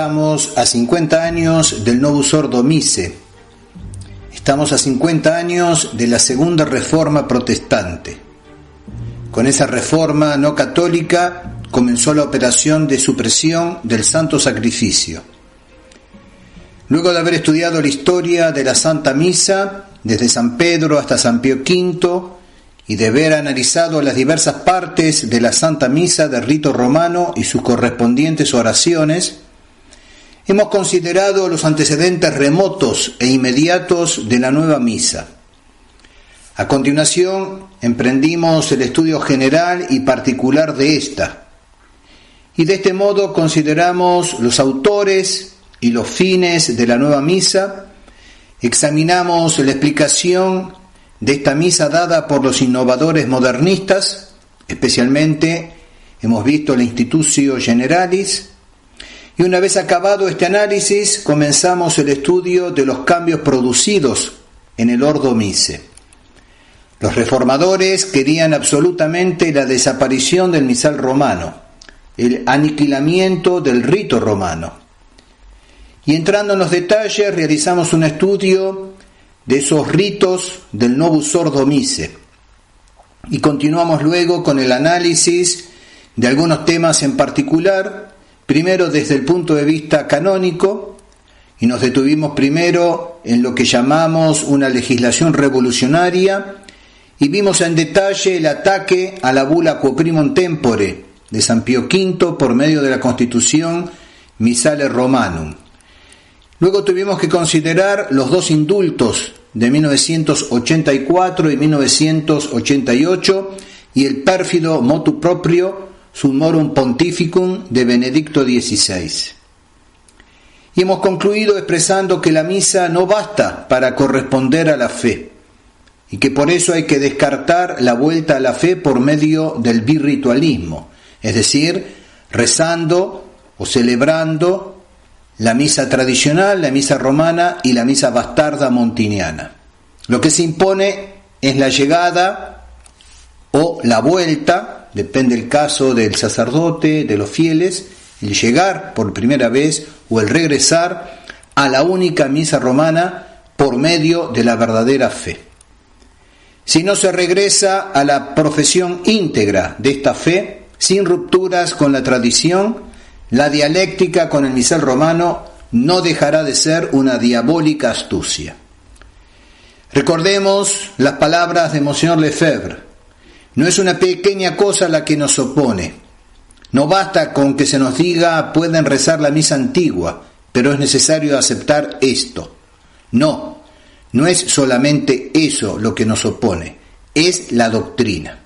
Estamos a 50 años del Novus Ordo Missae. Estamos a 50 años de la segunda reforma protestante. Con esa reforma no católica comenzó la operación de supresión del Santo Sacrificio. Luego de haber estudiado la historia de la Santa Misa, desde San Pedro hasta San Pío V, y de haber analizado las diversas partes de la Santa Misa del rito romano y sus correspondientes oraciones, hemos considerado los antecedentes remotos e inmediatos de la nueva misa. A continuación, emprendimos el estudio general y particular de esta, y de este modo consideramos los autores y los fines de la nueva misa, examinamos la explicación de esta misa dada por los innovadores modernistas, especialmente hemos visto la Institutio Generalis, y una vez acabado este análisis comenzamos el estudio de los cambios producidos en el Ordo Missae. Los reformadores querían absolutamente la desaparición del misal romano, el aniquilamiento del rito romano. Y entrando en los detalles realizamos un estudio de esos ritos del Novus Ordo Missae. Y continuamos luego con el análisis de algunos temas en particular, primero desde el punto de vista canónico, y nos detuvimos primero en lo que llamamos una legislación revolucionaria, y vimos en detalle el ataque a la bula Quo Primum Tempore de San Pío V por medio de la Constitución Missale Romanum. Luego tuvimos que considerar los dos indultos de 1984 y 1988 y el pérfido motu proprio Summorum Pontificum de Benedicto XVI. Y hemos concluido expresando que la misa no basta para corresponder a la fe y que por eso hay que descartar la vuelta a la fe por medio del birritualismo, es decir, rezando o celebrando la misa tradicional, la misa romana y la misa bastarda montiniana. Lo que se impone es la llegada o la vuelta, depende del caso del sacerdote, de los fieles, el llegar por primera vez o el regresar a la única misa romana por medio de la verdadera fe. Si no se regresa a la profesión íntegra de esta fe, sin rupturas con la tradición, la dialéctica con el misal romano no dejará de ser una diabólica astucia. Recordemos las palabras de Monsignor Lefebvre. No es una pequeña cosa la que nos opone. No basta con que se nos diga pueden rezar la misa antigua, pero es necesario aceptar esto. No es solamente eso lo que nos opone, es la doctrina.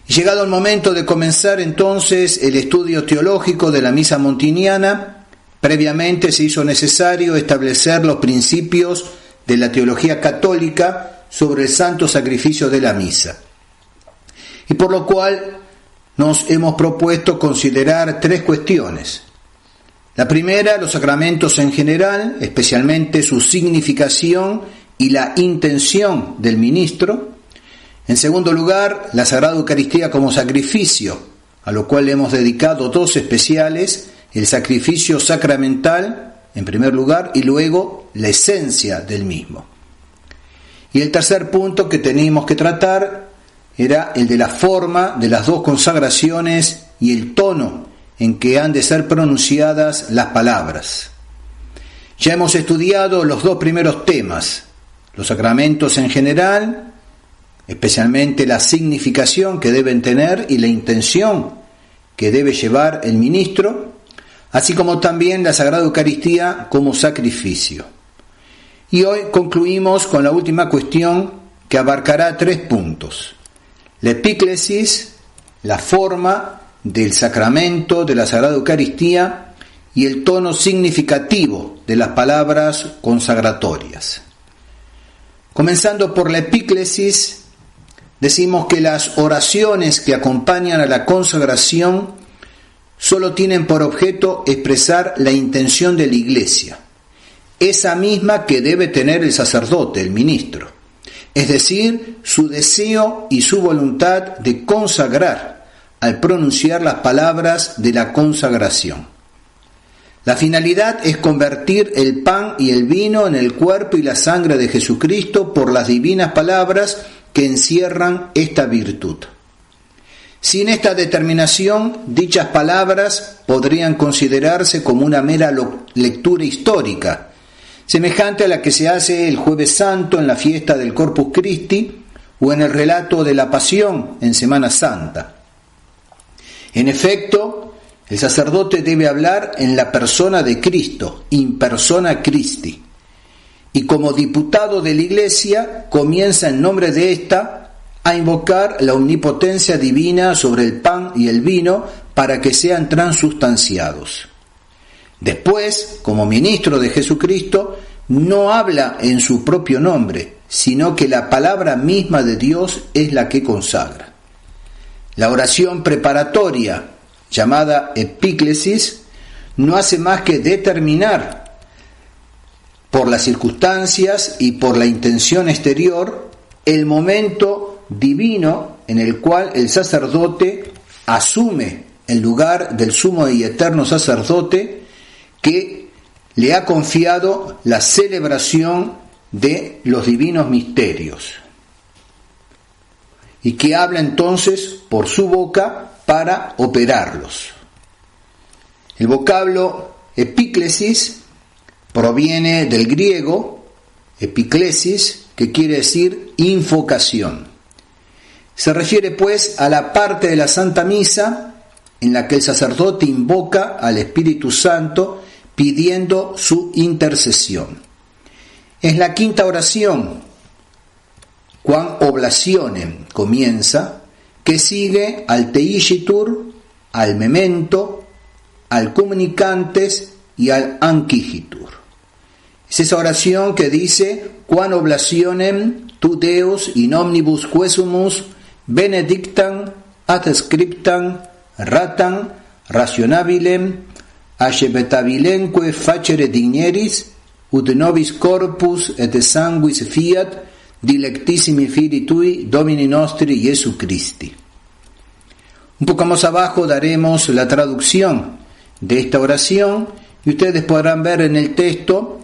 Llegado el momento de comenzar entonces el estudio teológico de la misa montiniana, previamente se hizo necesario establecer los principios de la teología católica sobre el santo sacrificio de la misa. Y por lo cual nos hemos propuesto considerar tres cuestiones. La primera, los sacramentos en general, especialmente su significación y la intención del ministro. En segundo lugar, la Sagrada Eucaristía como sacrificio, a lo cual le hemos dedicado dos especiales, el sacrificio sacramental, en primer lugar, y luego la esencia del mismo. Y el tercer punto que teníamos que tratar era el de la forma de las dos consagraciones y el tono en que han de ser pronunciadas las palabras. Ya hemos estudiado los dos primeros temas, los sacramentos en general, especialmente la significación que deben tener y la intención que debe llevar el ministro, así como también la Sagrada Eucaristía como sacrificio. Y hoy concluimos con la última cuestión que abarcará 3 puntos. La epíclesis, la forma del sacramento de la Sagrada Eucaristía y el tono significativo de las palabras consagratorias. Comenzando por la epíclesis, decimos que las oraciones que acompañan a la consagración solo tienen por objeto expresar la intención de la Iglesia, esa misma que debe tener el sacerdote, el ministro, es decir, su deseo y su voluntad de consagrar al pronunciar las palabras de la consagración. La finalidad es convertir el pan y el vino en el cuerpo y la sangre de Jesucristo por las divinas palabras que encierran esta virtud. Sin esta determinación, dichas palabras podrían considerarse como una mera lectura histórica, semejante a la que se hace el Jueves Santo en la fiesta del Corpus Christi o en el relato de la Pasión en Semana Santa. En efecto, el sacerdote debe hablar en la persona de Cristo, in persona Christi, y como diputado de la Iglesia comienza en nombre de ésta a invocar la omnipotencia divina sobre el pan y el vino para que sean transustanciados. Después, como ministro de Jesucristo, no habla en su propio nombre, sino que la palabra misma de Dios es la que consagra. La oración preparatoria, llamada epíclesis, no hace más que determinar, por las circunstancias y por la intención exterior, el momento divino en el cual el sacerdote asume el lugar del sumo y eterno sacerdote que le ha confiado la celebración de los divinos misterios y que habla entonces por su boca para operarlos. El vocablo epíclesis proviene del griego epiclesis, que quiere decir invocación. Se refiere pues a la parte de la Santa Misa en la que el sacerdote invoca al Espíritu Santo pidiendo su intercesión. Es la quinta oración, Quam oblationem, comienza, que sigue al Teigitur, al Memento, al Comunicantes y al Anquigitur. Es esa oración que dice: Quam oblationem tu Deus in omnibus quesumus benedictam ad scriptam ratam rationabilem acceptabilemque facere digneris ut nobis corpus et sanguis fiat dilectissimi Filii tui Domini nostri Jesu Christi. Un poco más abajo daremos la traducción de esta oración y ustedes podrán ver en el texto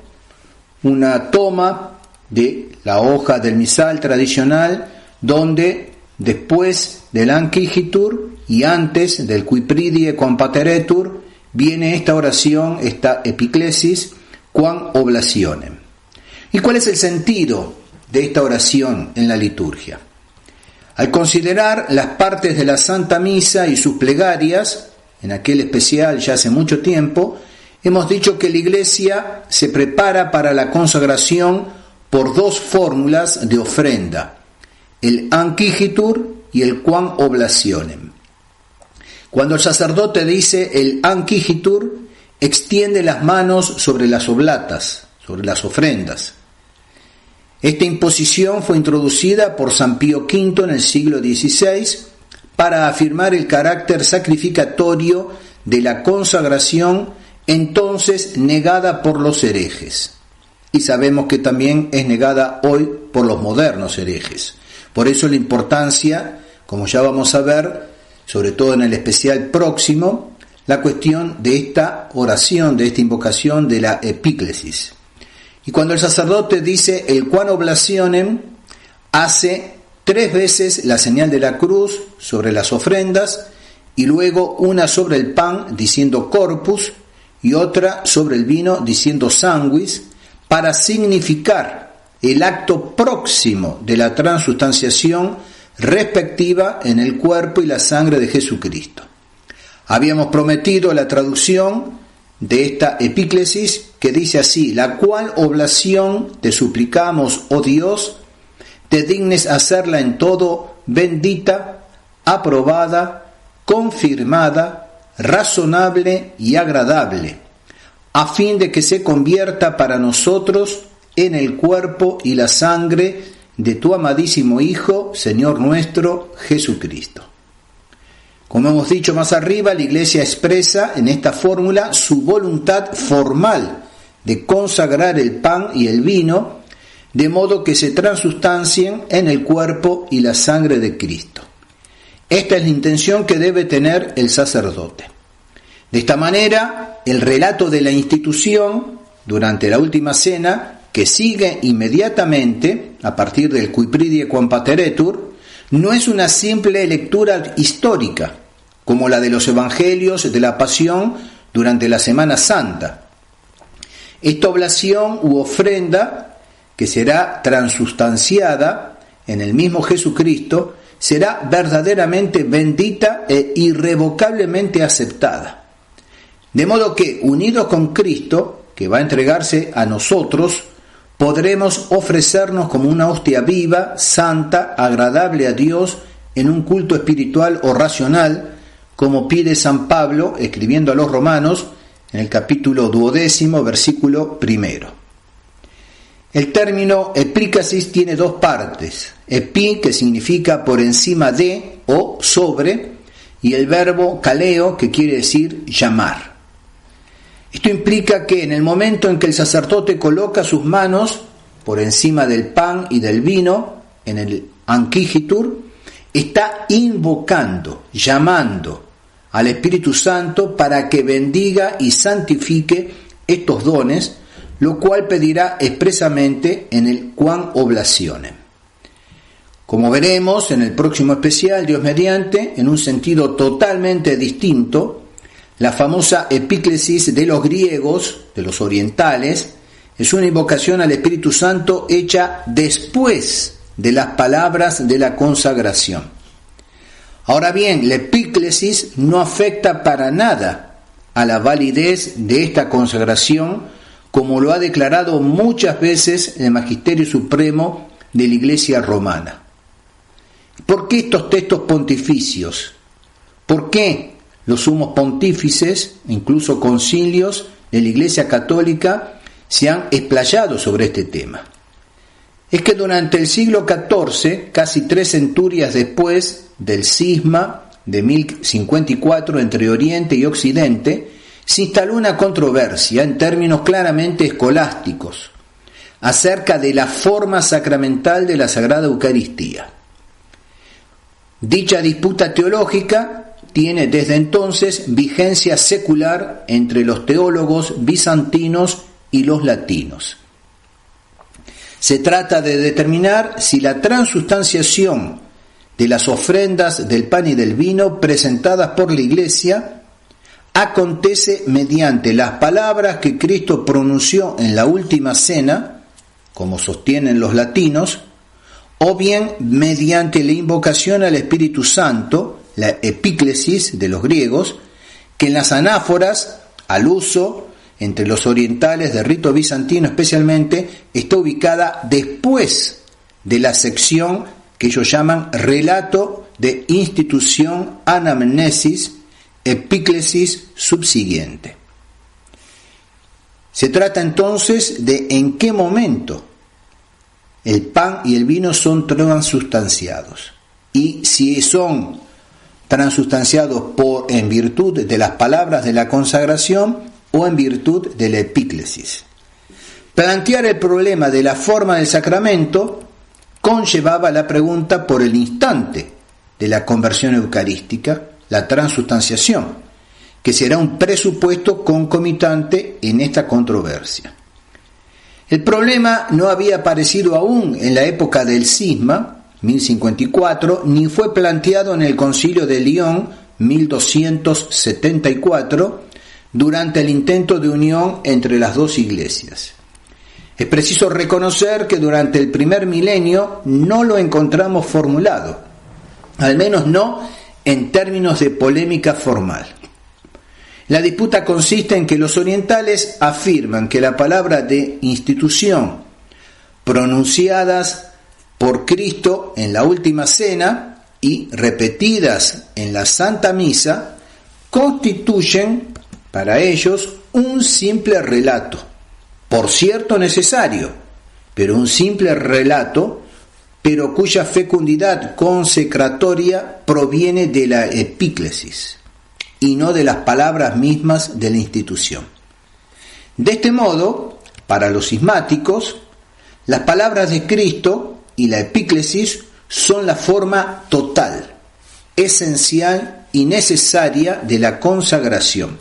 una toma de la hoja del misal tradicional donde después del Anquigitur y antes del Qui pridie compateretur viene esta oración, esta epiclesis, Quam oblationem. ¿Y cuál es el sentido de esta oración en la liturgia? Al considerar las partes de la Santa Misa y sus plegarias, en aquel especial ya hace mucho tiempo, hemos dicho que la Iglesia se prepara para la consagración por dos fórmulas de ofrenda, el Anquigitur y el Quam oblationem. Cuando el sacerdote dice el Anquigitur, extiende las manos sobre las oblatas, sobre las ofrendas. Esta imposición fue introducida por San Pío V en el siglo XVI para afirmar el carácter sacrificatorio de la consagración, entonces negada por los herejes. Y sabemos que también es negada hoy por los modernos herejes. Por eso la importancia, como ya vamos a ver, sobre todo en el especial próximo, la cuestión de esta oración, de esta invocación de la epíclesis. Y cuando el sacerdote dice el Quam oblationem, hace 3 veces la señal de la cruz sobre las ofrendas y luego una sobre el pan diciendo corpus y otra sobre el vino diciendo sanguis, para significar el acto próximo de la transustanciación respectiva en el cuerpo y la sangre de Jesucristo. Habíamos prometido la traducción de esta epíclesis que dice así: la cual oblación te suplicamos, oh Dios, te dignes hacerla en todo bendita, aprobada, confirmada, razonable y agradable, a fin de que se convierta para nosotros en el cuerpo y la sangre de tu amadísimo Hijo, Señor nuestro, Jesucristo. Como hemos dicho más arriba, la Iglesia expresa en esta fórmula su voluntad formal de consagrar el pan y el vino, de modo que se transustancien en el cuerpo y la sangre de Cristo. Esta es la intención que debe tener el sacerdote. De esta manera, el relato de la institución durante la última cena, que sigue inmediatamente a partir del Qui pridie quam pateretur, no es una simple lectura histórica, como la de los evangelios de la pasión durante la Semana Santa. Esta oblación u ofrenda, que será transustanciada en el mismo Jesucristo, será verdaderamente bendita e irrevocablemente aceptada. De modo que, unidos con Cristo, que va a entregarse a nosotros, podremos ofrecernos como una hostia viva, santa, agradable a Dios, en un culto espiritual o racional, como pide San Pablo, escribiendo a los Romanos, en el capítulo 12, versículo 1. El término epíclesis tiene dos partes: epi, que significa por encima de o sobre, y el verbo kaleo, que quiere decir llamar. Esto implica que en el momento en que el sacerdote coloca sus manos por encima del pan y del vino, en el anquigitur, está invocando, llamando al Espíritu Santo para que bendiga y santifique estos dones, lo cual pedirá expresamente en el Quam Oblationem. Como veremos en el próximo especial, Dios mediante, en un sentido totalmente distinto, la famosa epíclesis de los griegos, de los orientales, es una invocación al Espíritu Santo hecha después de las palabras de la consagración. Ahora bien, la epíclesis no afecta para nada a la validez de esta consagración, como lo ha declarado muchas veces el Magisterio Supremo de la Iglesia Romana. ¿Por qué estos textos pontificios? ¿Por qué los sumos pontífices, incluso concilios de la Iglesia Católica, se han explayado sobre este tema? Es que durante el siglo XIV, casi 3 centurias después del cisma de 1054 entre Oriente y Occidente, se instaló una controversia en términos claramente escolásticos acerca de la forma sacramental de la Sagrada Eucaristía. Dicha disputa teológica tiene desde entonces vigencia secular entre los teólogos bizantinos y los latinos. Se trata de determinar si la transustanciación de las ofrendas del pan y del vino presentadas por la Iglesia acontece mediante las palabras que Cristo pronunció en la última cena, como sostienen los latinos, o bien mediante la invocación al Espíritu Santo, la epíclesis de los griegos, que en las anáforas, al uso entre los orientales de rito bizantino especialmente, está ubicada después de la sección que ellos llaman relato de institución, anamnesis, epíclesis subsiguiente. Se trata entonces de en qué momento el pan y el vino son transustanciados, y si son transustanciados en virtud de las palabras de la consagración o en virtud de la epíclesis. Plantear el problema de la forma del sacramento conllevaba la pregunta por el instante de la conversión eucarística, la transustanciación, que será un presupuesto concomitante en esta controversia. El problema no había aparecido aún en la época del cisma, 1054, ni fue planteado en el Concilio de Lyon, 1274, durante el intento de unión entre las dos iglesias. Es preciso reconocer que durante el primer milenio no lo encontramos formulado, al menos no en términos de polémica formal. La disputa consiste en que los orientales afirman que la palabra de institución pronunciadas por Cristo en la última cena y repetidas en la Santa Misa constituyen para ellos un simple relato, por cierto necesario, pero un simple relato, pero cuya fecundidad consecratoria proviene de la epíclesis y no de las palabras mismas de la institución. De este modo, para los cismáticos, las palabras de Cristo y la epíclesis son la forma total, esencial y necesaria de la consagración.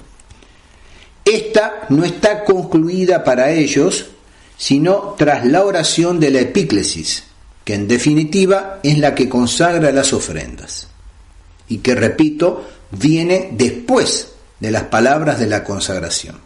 Esta no está concluida para ellos, sino tras la oración de la epíclesis, que en definitiva es la que consagra las ofrendas, y que, repito, viene después de las palabras de la consagración.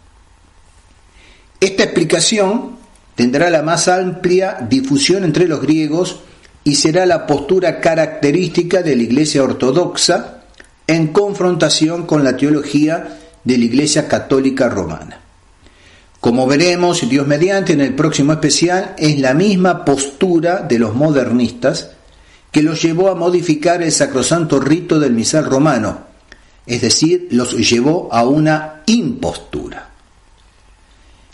Esta explicación tendrá la más amplia difusión entre los griegos y será la postura característica de la Iglesia ortodoxa en confrontación con la teología de la Iglesia católica romana. Como veremos, Dios mediante, en el próximo especial, es la misma postura de los modernistas que los llevó a modificar el sacrosanto rito del misal romano, es decir, los llevó a una impostura.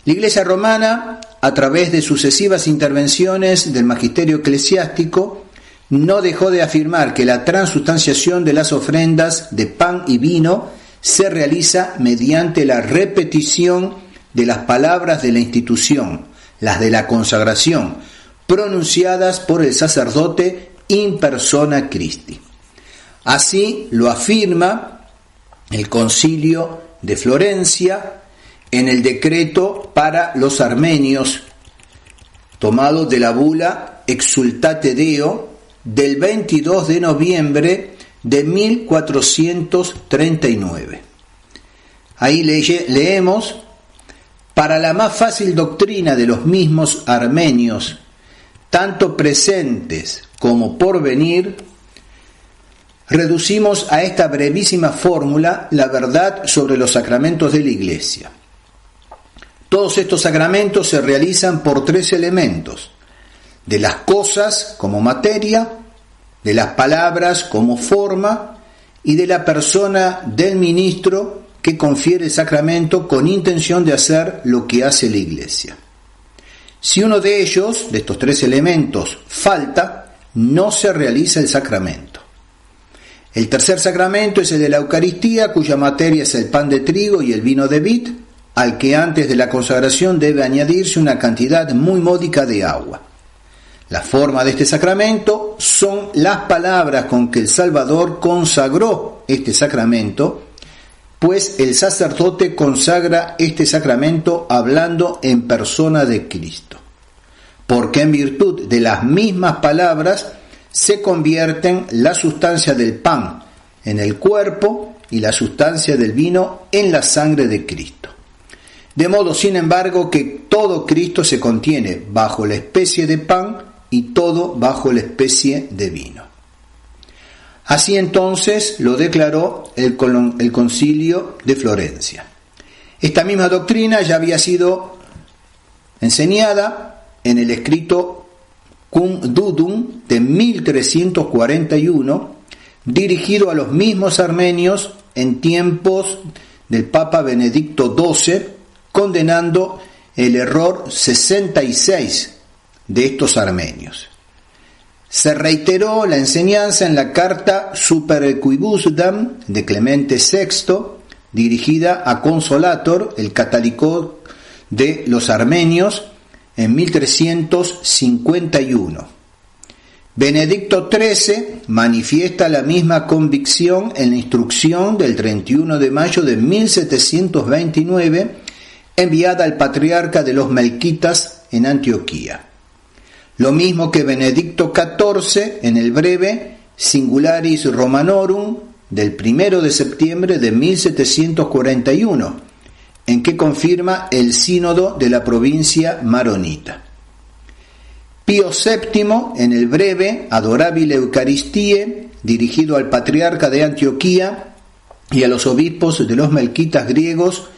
La Iglesia romana, a través de sucesivas intervenciones del magisterio eclesiástico, no dejó de afirmar que la transustanciación de las ofrendas de pan y vino se realiza mediante la repetición de las palabras de la institución, las de la consagración, pronunciadas por el sacerdote in persona Christi. Así lo afirma el Concilio de Florencia en el decreto para los armenios, tomado de la bula Exsultate Deo del 22 de noviembre de 1439. Ahí leemos: para la más fácil doctrina de los mismos armenios, tanto presentes como por venir, reducimos a esta brevísima fórmula la verdad sobre los sacramentos de la Iglesia. Todos estos sacramentos se realizan por tres elementos: de las cosas como materia, de las palabras como forma y de la persona del ministro que confiere el sacramento con intención de hacer lo que hace la Iglesia. Si uno de ellos, de estos tres elementos, falta, no se realiza el sacramento. El tercer sacramento es el de la Eucaristía, cuya materia es el pan de trigo y el vino de vid, al que antes de la consagración debe añadirse una cantidad muy módica de agua. La forma de este sacramento son las palabras con que el Salvador consagró este sacramento, pues el sacerdote consagra este sacramento hablando en persona de Cristo, porque en virtud de las mismas palabras se convierten la sustancia del pan en el cuerpo y la sustancia del vino en la sangre de Cristo. De modo, sin embargo, que todo Cristo se contiene bajo la especie de pan y todo bajo la especie de vino. Así entonces lo declaró el Concilio de Florencia. Esta misma doctrina ya había sido enseñada en el escrito Cum Dudum de 1341, dirigido a los mismos armenios en tiempos del Papa Benedicto XII, condenando el error 66 de estos armenios. Se reiteró la enseñanza en la carta Super Equibusdam de Clemente VI, dirigida a Consolator, el catálico de los armenios, en 1351. Benedicto XIII manifiesta la misma convicción en la instrucción del 31 de mayo de 1729, enviada al patriarca de los melquitas en Antioquía. Lo mismo que Benedicto XIV en el breve Singularis Romanorum del 1 de septiembre de 1741, en que confirma el sínodo de la provincia maronita. Pío VII en el breve Adorabile Eucharistie, dirigido al patriarca de Antioquía y a los obispos de los melquitas griegos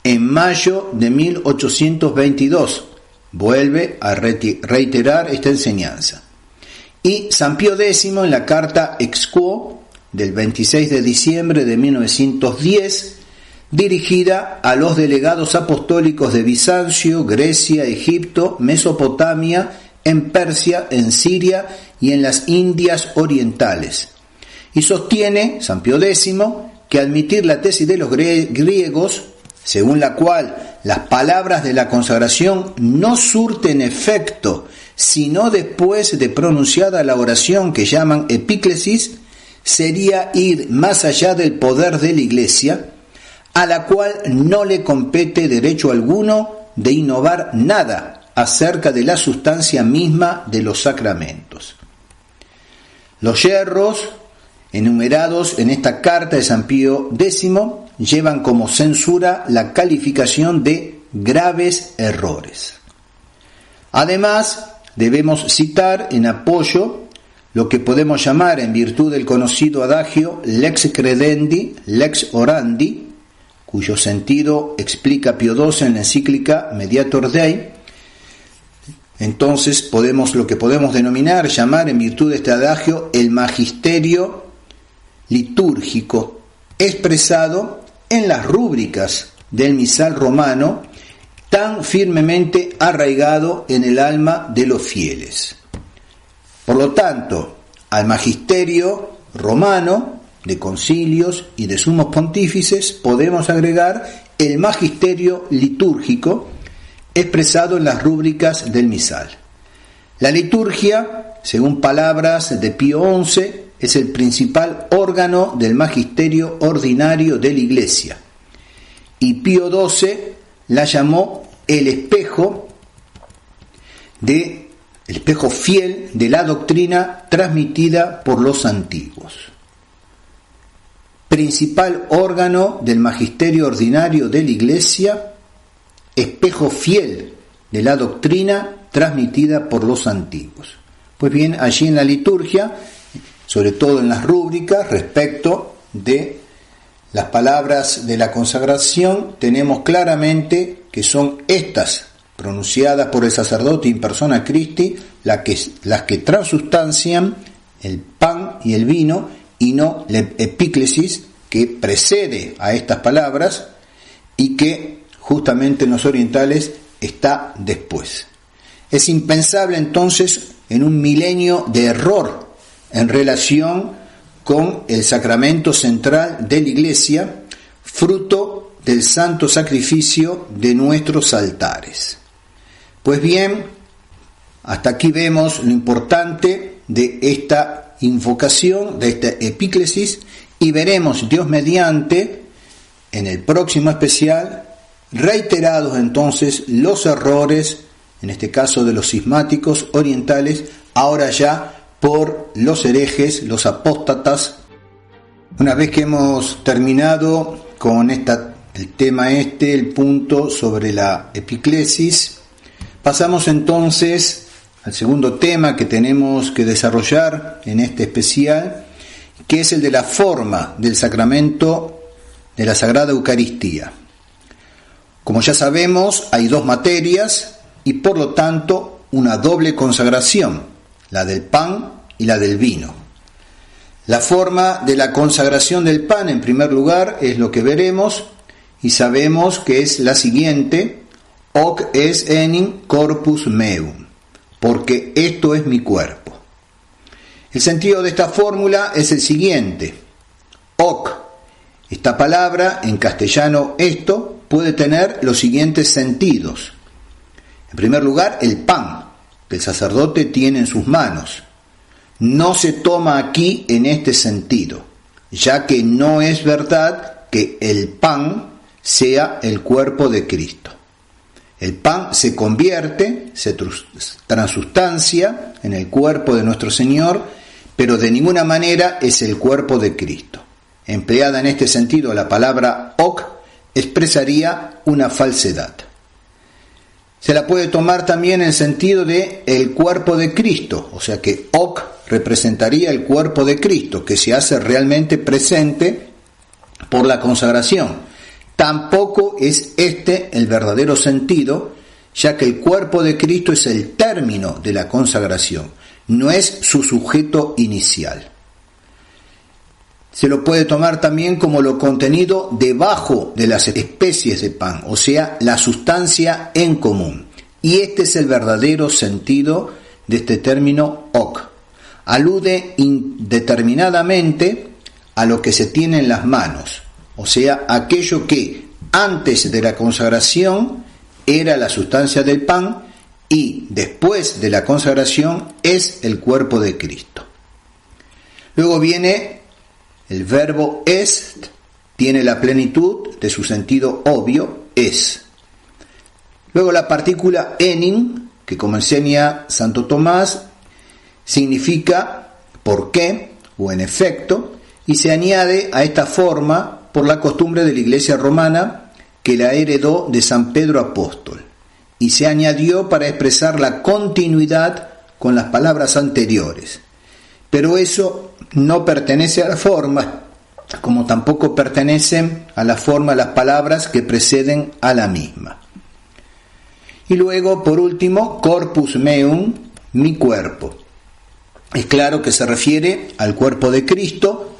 en mayo de 1822, vuelve a reiterar esta enseñanza. Y San Pío X en la carta Ex Quo del 26 de diciembre de 1910, dirigida a los delegados apostólicos de Bizancio, Grecia, Egipto, Mesopotamia, en Persia, en Siria y en las Indias orientales. Y sostiene San Pío X que admitir la tesis de los griegos, según la cual las palabras de la consagración no surten efecto sino después de pronunciada la oración que llaman epíclesis, sería ir más allá del poder de la Iglesia, a la cual no le compete derecho alguno de innovar nada acerca de la sustancia misma de los sacramentos. Los yerros enumerados en esta carta de San Pío X llevan como censura la calificación de graves errores. Además, debemos citar en apoyo lo que podemos llamar, en virtud del conocido adagio lex credendi, lex orandi, cuyo sentido explica Pío XII en la encíclica Mediator Dei. Entonces lo que podemos llamar en virtud de este adagio el magisterio litúrgico, expresado en las rúbricas del misal romano, tan firmemente arraigado en el alma de los fieles. Por lo tanto, al magisterio romano de concilios y de sumos pontífices podemos agregar el magisterio litúrgico expresado en las rúbricas del misal. La liturgia, según palabras de Pío XI, es el principal órgano del magisterio ordinario de la Iglesia, y Pío XII la llamó el espejo fiel de la doctrina transmitida por los antiguos. Principal órgano del magisterio ordinario de la Iglesia, espejo fiel de la doctrina transmitida por los antiguos. Pues bien, allí en la liturgia, sobre todo en las rúbricas respecto de las palabras de la consagración, tenemos claramente que son estas, pronunciadas por el sacerdote in persona Christi, las que transustancian el pan y el vino, y no la epíclesis que precede a estas palabras y que justamente en los orientales está después. Es impensable entonces en un milenio de error en relación con el sacramento central de la Iglesia, fruto del santo sacrificio de nuestros altares. Pues bien, hasta aquí vemos lo importante de esta invocación, de esta epíclesis, y veremos, Dios mediante, en el próximo especial, reiterados entonces los errores, en este caso de los cismáticos orientales, ahora ya por los herejes, los apóstatas. Una vez que hemos terminado con el tema el punto sobre la epíclesis, pasamos entonces al segundo tema que tenemos que desarrollar en este especial, que es el de la forma del sacramento de la Sagrada Eucaristía. Como ya sabemos, hay dos materias y por lo tanto una doble consagración, la del pan y la del vino. La forma de la consagración del pan, en primer lugar, es lo que veremos y sabemos que es la siguiente: hoc es enim corpus meum, porque esto es mi cuerpo. El sentido de esta fórmula es el siguiente: hoc, esta palabra en castellano esto, puede tener los siguientes sentidos. En primer lugar, el pan que el sacerdote tiene en sus manos no se toma aquí en este sentido, ya que no es verdad que el pan sea el cuerpo de Cristo. El pan se convierte, se transustancia en el cuerpo de nuestro Señor, pero de ninguna manera es el cuerpo de Cristo. Empleada en este sentido, la palabra hoc expresaría una falsedad. Se la puede tomar también en el sentido de el cuerpo de Cristo, o sea que hoc representaría el cuerpo de Cristo, que se hace realmente presente por la consagración. Tampoco es este el verdadero sentido, ya que el cuerpo de Cristo es el término de la consagración, no es su sujeto inicial. Se lo puede tomar también como lo contenido debajo de las especies de pan, o sea, la sustancia en común. Y este es el verdadero sentido de este término hoc. Alude indeterminadamente a lo que se tiene en las manos, o sea, aquello que antes de la consagración era la sustancia del pan y después de la consagración es el cuerpo de Cristo. Luego viene el verbo est, tiene la plenitud de su sentido obvio, es. Luego la partícula enin, que como enseña Santo Tomás, significa por qué o en efecto, y se añade a esta forma por la costumbre de la Iglesia romana que la heredó de San Pedro Apóstol, y se añadió para expresar la continuidad con las palabras anteriores. Pero eso no pertenece a la forma, como tampoco pertenecen a la forma las palabras que preceden a la misma. Y luego, por último, corpus meum, mi cuerpo. Es claro que se refiere al cuerpo de Cristo,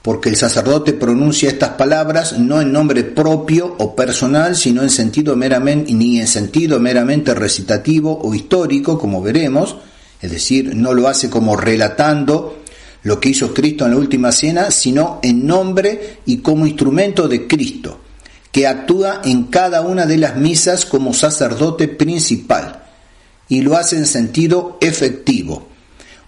porque el sacerdote pronuncia estas palabras no en nombre propio o personal, sino en sentido meramente recitativo o histórico, como veremos, es decir, no lo hace como relatando lo que hizo Cristo en la última cena, sino en nombre y como instrumento de Cristo, que actúa en cada una de las misas como sacerdote principal, y lo hace en sentido efectivo,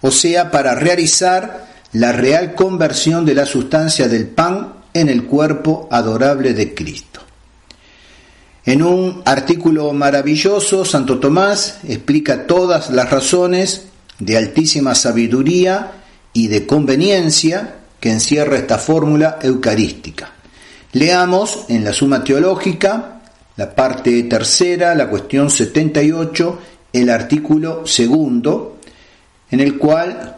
o sea, para realizar la real conversión de la sustancia del pan en el cuerpo adorable de Cristo. En un artículo maravilloso, Santo Tomás explica todas las razones de altísima sabiduría y de conveniencia que encierra esta fórmula eucarística. Leamos en la Suma Teológica, la parte tercera, la cuestión 78, el artículo segundo, en el cual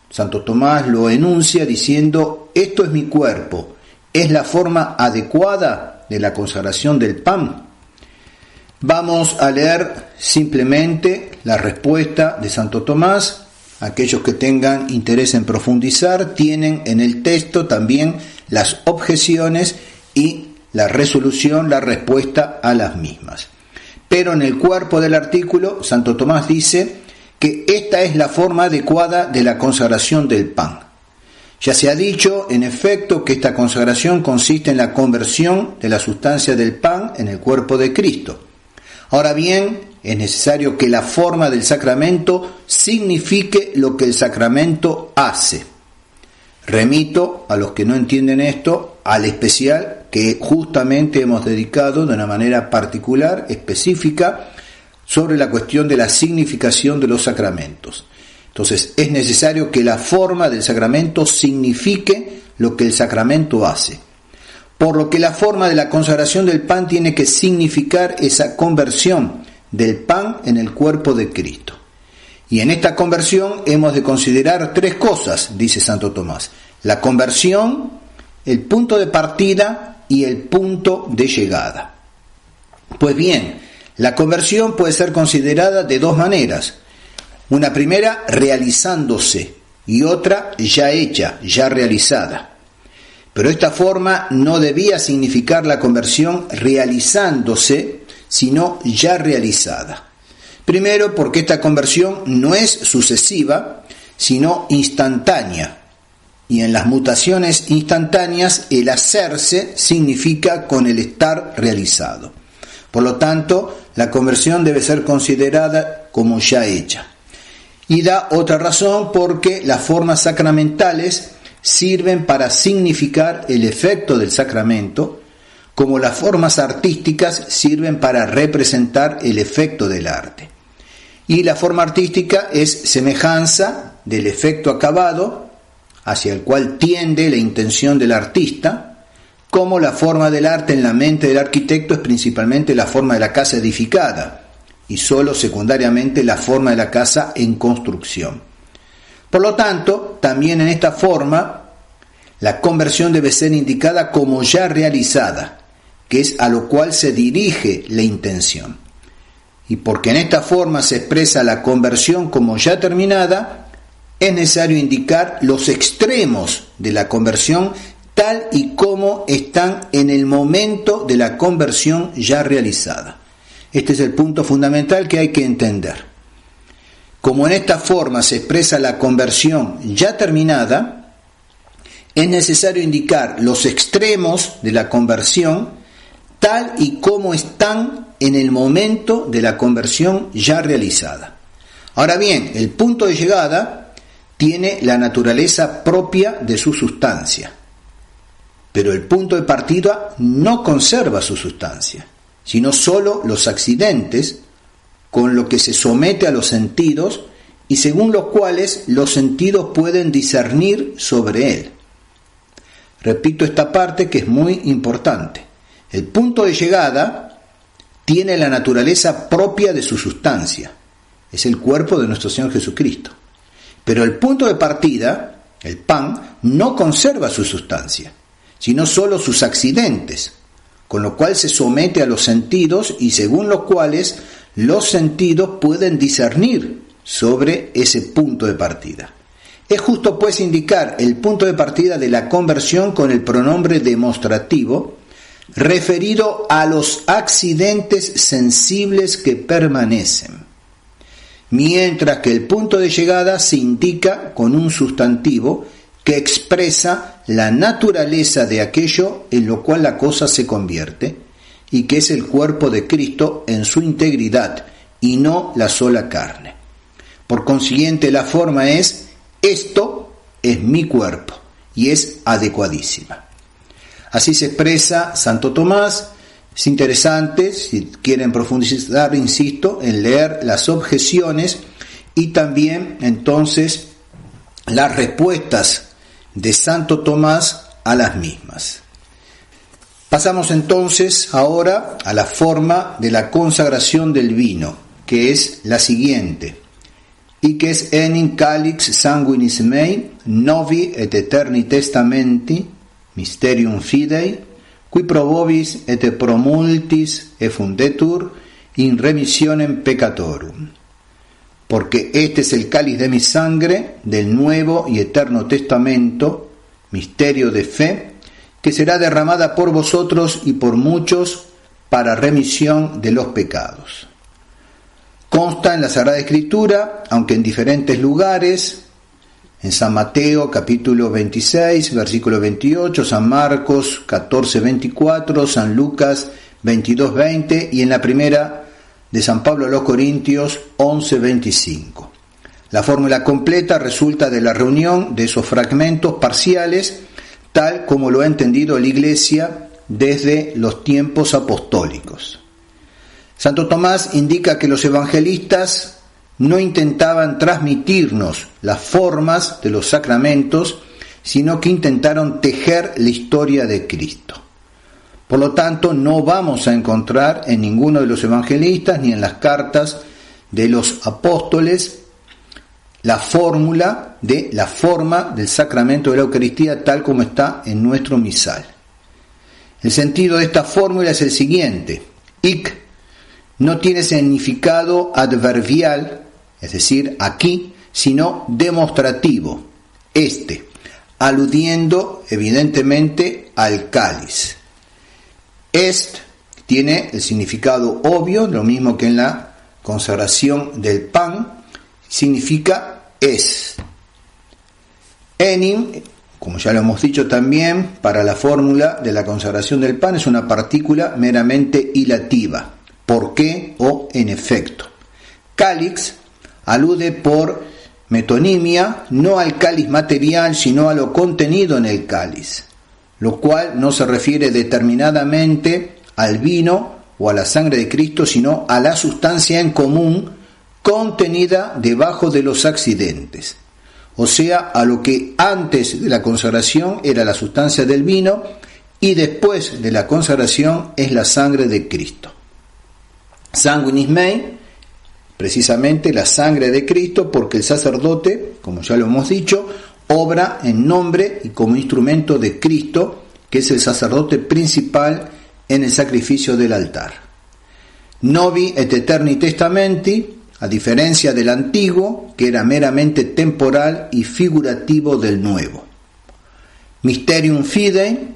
Santo Tomás lo enuncia diciendo: esto es mi cuerpo, ¿es la forma adecuada de la consagración del pan? Vamos a leer simplemente la respuesta de Santo Tomás. Aquellos que tengan interés en profundizar tienen en el texto también las objeciones y la resolución, la respuesta a las mismas. Pero en el cuerpo del artículo, Santo Tomás dice que esta es la forma adecuada de la consagración del pan. Ya se ha dicho, en efecto, que esta consagración consiste en la conversión de la sustancia del pan en el cuerpo de Cristo. Ahora bien, es necesario que la forma del sacramento signifique lo que el sacramento hace. Remito a los que no entienden esto al especial que justamente hemos dedicado de una manera particular, específica, sobre la cuestión de la significación de los sacramentos. Entonces, es necesario que la forma del sacramento signifique lo que el sacramento hace. Por lo que la forma de la consagración del pan tiene que significar esa conversión del pan en el cuerpo de Cristo. Y en esta conversión hemos de considerar tres cosas, dice Santo Tomás: la conversión, el punto de partida y el punto de llegada. Pues bien, la conversión puede ser considerada de dos maneras. Una primera, realizándose, y otra, ya hecha, ya realizada. Pero esta forma no debía significar la conversión realizándose, sino ya realizada. Primero, porque esta conversión no es sucesiva, sino instantánea. Y en las mutaciones instantáneas, el hacerse significa con el estar realizado. Por lo tanto, la conversión debe ser considerada como ya hecha. Y da otra razón, porque las formas sacramentales sirven para significar el efecto del sacramento, como las formas artísticas sirven para representar el efecto del arte. Y la forma artística es semejanza del efecto acabado, hacia el cual tiende la intención del artista, como la forma del arte en la mente del arquitecto es principalmente la forma de la casa edificada, y solo secundariamente la forma de la casa en construcción. Por lo tanto, también en esta forma, la conversión debe ser indicada como ya realizada, que es a lo cual se dirige la intención. Y porque en esta forma se expresa la conversión como ya terminada, es necesario indicar los extremos de la conversión tal y como están en el momento de la conversión ya realizada. Este es el punto fundamental que hay que entender. Como en esta forma se expresa la conversión ya terminada, es necesario indicar los extremos de la conversión tal y como están en el momento de la conversión ya realizada. Ahora bien, el punto de llegada tiene la naturaleza propia de su sustancia. pero el punto de partida no conserva su sustancia, sino solo los accidentes con lo que se somete a los sentidos y según los cuales los sentidos pueden discernir sobre él. Repito esta parte que es muy importante. El punto de llegada tiene la naturaleza propia de su sustancia, es el cuerpo de nuestro Señor Jesucristo. Pero el punto de partida, el pan, no conserva su sustancia, sino solo sus accidentes, con lo cual se somete a los sentidos y según los cuales los sentidos pueden discernir sobre ese punto de partida. Es justo pues indicar el punto de partida de la conversión con el pronombre demostrativo referido a los accidentes sensibles que permanecen, mientras que el punto de llegada se indica con un sustantivo que expresa la naturaleza de aquello en lo cual la cosa se convierte y que es el cuerpo de Cristo en su integridad y no la sola carne. Por consiguiente, la forma es: esto es mi cuerpo, y es adecuadísima. Así se expresa Santo Tomás. Es interesante, si quieren profundizar, insisto, en leer las objeciones y también entonces las respuestas de Santo Tomás a las mismas. Pasamos entonces ahora a la forma de la consagración del vino, que es la siguiente: y que es enim calix sanguinis mei, novi et eterni testamenti, mysterium fidei, qui pro vobis et pro multis effundetur in remissionem peccatorum. Porque este es el cáliz de mi sangre, del nuevo y eterno testamento, misterio de fe, que será derramada por vosotros y por muchos para remisión de los pecados. Consta en la Sagrada Escritura, aunque en diferentes lugares, en San Mateo capítulo 26, versículo 28, San Marcos 14, 24, San Lucas 22, 20 y en la primera de San Pablo a los Corintios 11, 25. La fórmula completa resulta de la reunión de esos fragmentos parciales, tal como lo ha entendido la Iglesia desde los tiempos apostólicos. Santo Tomás indica que los evangelistas no intentaban transmitirnos las formas de los sacramentos, sino que intentaron tejer la historia de Cristo. Por lo tanto, no vamos a encontrar en ninguno de los evangelistas ni en las cartas de los apóstoles la fórmula de la forma del sacramento de la Eucaristía tal como está en nuestro misal. El sentido de esta fórmula es el siguiente: hic no tiene significado adverbial, es decir, aquí, sino demostrativo, aludiendo evidentemente al cáliz. Est tiene el significado obvio, lo mismo que en la consagración del pan, significa es. Enim, como ya lo hemos dicho también, para la fórmula de la consagración del pan es una partícula meramente ilativa, por qué o en efecto. Calix alude por metonimia no al cáliz material, sino a lo contenido en el cáliz, lo cual no se refiere determinadamente al vino o a la sangre de Cristo, sino a la sustancia en común contenida debajo de los accidentes, o sea, a lo que antes de la consagración era la sustancia del vino y después de la consagración es la sangre de Cristo. Sanguinis mei, precisamente la sangre de Cristo, porque el sacerdote, como ya lo hemos dicho, obra en nombre y como instrumento de Cristo, que es el sacerdote principal en el sacrificio del altar. Novi et eterni testamenti, a diferencia del antiguo, que era meramente temporal y figurativo del nuevo. Mysterium fidei,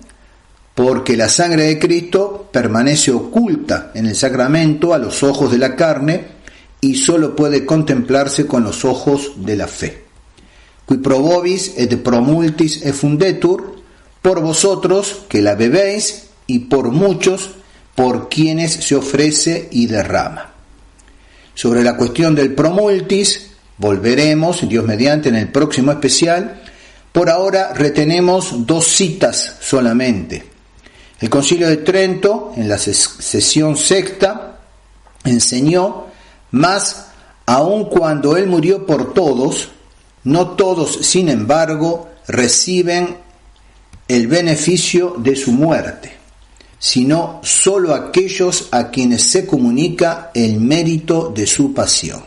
porque la sangre de Cristo permanece oculta en el sacramento a los ojos de la carne y solo puede contemplarse con los ojos de la fe. Qui pro vobis et pro multis effundetur, por vosotros que la bebéis y por muchos por quienes se ofrece y derrama. Sobre la cuestión del pro multis volveremos, Dios mediante, en el próximo especial, Por ahora retenemos 2 citas solamente. El Concilio de Trento, en la sesión sexta, enseñó: mas aun cuando él murió por todos, no todos, sin embargo, reciben el beneficio de su muerte, sino sólo aquellos a quienes se comunica el mérito de su pasión.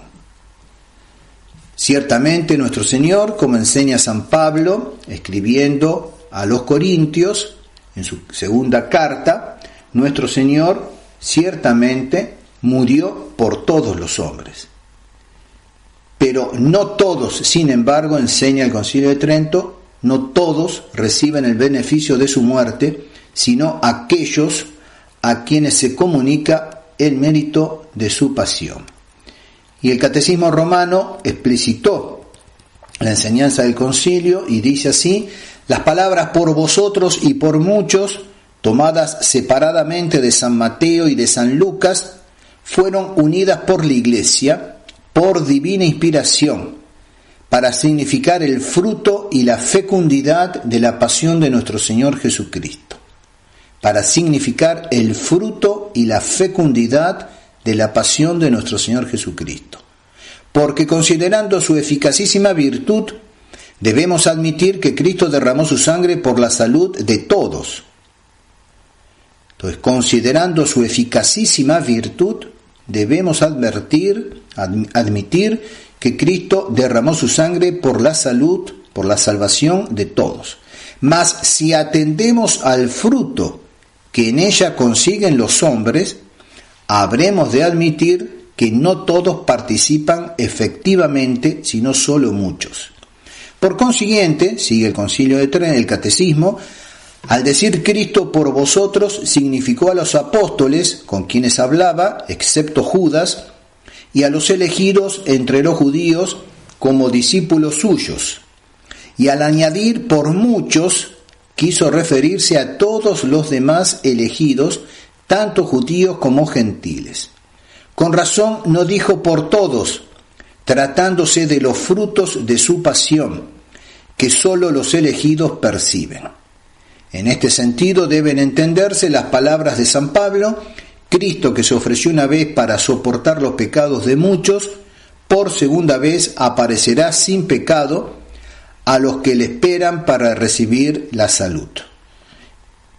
Ciertamente nuestro Señor, como enseña San Pablo, escribiendo a los Corintios, en su segunda carta, nuestro Señor ciertamente murió por todos los hombres. Pero no todos, sin embargo, enseña el Concilio de Trento, no todos reciben el beneficio de su muerte, sino aquellos a quienes se comunica el mérito de su pasión. Y el Catecismo Romano explicitó la enseñanza del concilio y dice así: las palabras por vosotros y por muchos, tomadas separadamente de San Mateo y de San Lucas, fueron unidas por la Iglesia, por divina inspiración, para significar el fruto y la fecundidad de la pasión de nuestro Señor Jesucristo. Para significar el fruto y la fecundidad de la pasión de nuestro Señor Jesucristo. Porque considerando su eficacísima virtud, debemos admitir que Cristo derramó su sangre por la salud de todos. Entonces, considerando su eficacísima virtud, debemos admitir que Cristo derramó su sangre por la salud, por la salvación de todos. Mas si atendemos al fruto que en ella consiguen los hombres, habremos de admitir que no todos participan efectivamente, sino solo muchos. Por consiguiente, sigue el Concilio de Trento, el Catecismo, al decir Cristo por vosotros, significó a los apóstoles con quienes hablaba, excepto Judas, y a los elegidos entre los judíos como discípulos suyos. Y al añadir por muchos, quiso referirse a todos los demás elegidos, tanto judíos como gentiles. Con razón no dijo por todos, tratándose de los frutos de su pasión, que sólo los elegidos perciben. En este sentido deben entenderse las palabras de San Pablo: Cristo, que se ofreció una vez para soportar los pecados de muchos, por segunda vez aparecerá sin pecado a los que le esperan para recibir la salud.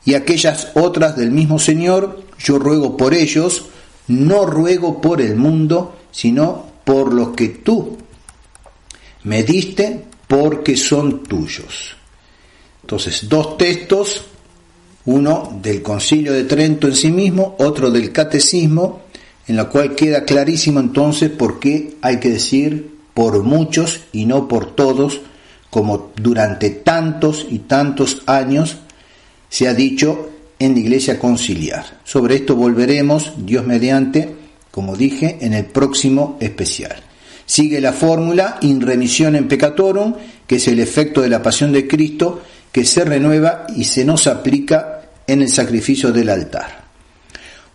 Y aquellas otras del mismo Señor: yo ruego por ellos, no ruego por el mundo, sino por los que tú me diste, porque son tuyos. Entonces, 2 textos, uno del Concilio de Trento en sí mismo, otro del Catecismo, en la cual queda clarísimo entonces por qué hay que decir por muchos y no por todos, como durante tantos y tantos años se ha dicho en la Iglesia conciliar. Sobre esto volveremos, Dios mediante, como dije, en el próximo especial. Sigue la fórmula in remissionem peccatorum, que es el efecto de la pasión de Cristo, que se renueva y se nos aplica en el sacrificio del altar.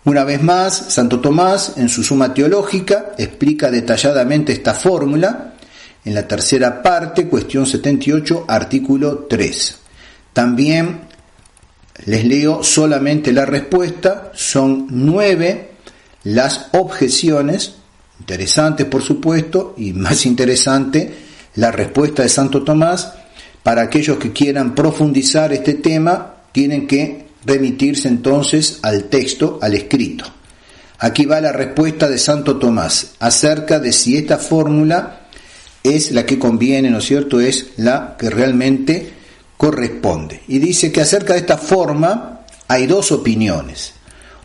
Una vez más, Santo Tomás, en su Suma Teológica, explica detalladamente esta fórmula en la tercera parte, cuestión 78, artículo 3. También les leo solamente la respuesta. Son 9 las objeciones, interesantes por supuesto, y más interesante la respuesta de Santo Tomás. Para aquellos que quieran profundizar este tema, tienen que remitirse entonces al texto, al escrito. Aquí va la respuesta de Santo Tomás acerca de si esta fórmula es la que conviene, ¿no es cierto?, es la que realmente corresponde. Y dice que acerca de esta forma hay 2 opiniones.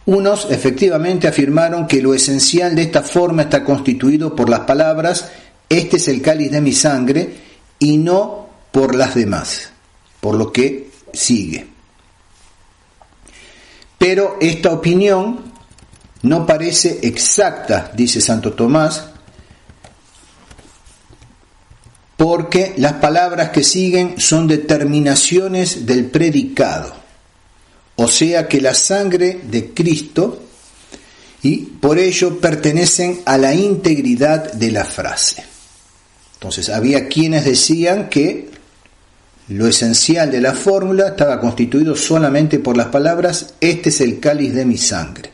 Unos efectivamente afirmaron que lo esencial de esta forma está constituido por las palabras: este es el cáliz de mi sangre, y no por las demás, por lo que sigue. Pero esta opinión no parece exacta, dice Santo Tomás, porque las palabras que siguen son determinaciones del predicado, o sea que la sangre de Cristo, y por ello pertenecen a la integridad de la frase. Entonces había quienes decían que lo esencial de la fórmula estaba constituido solamente por las palabras «Este es el cáliz de mi sangre»,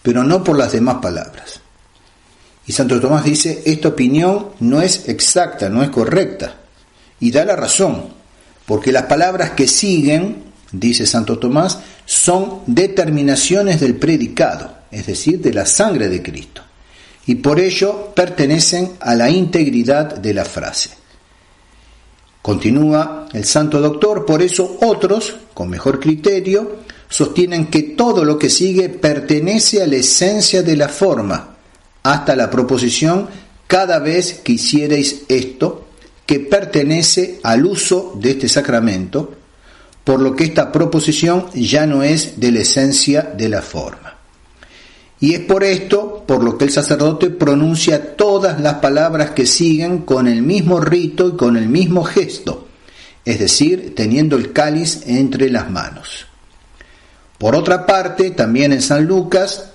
pero no por las demás palabras. Y Santo Tomás dice, esta opinión no es exacta, no es correcta, y da la razón, porque las palabras que siguen, dice Santo Tomás, son determinaciones del predicado, es decir, de la sangre de Cristo, y por ello pertenecen a la integridad de la frase. Continúa el santo doctor, por eso otros, con mejor criterio, sostienen que todo lo que sigue pertenece a la esencia de la forma, hasta la proposición «cada vez que hicierais esto», que pertenece al uso de este sacramento, por lo que esta proposición ya no es de la esencia de la forma. Y es por esto por lo que el sacerdote pronuncia todas las palabras que siguen con el mismo rito y con el mismo gesto, es decir, teniendo el cáliz entre las manos. Por otra parte, también en San Lucas,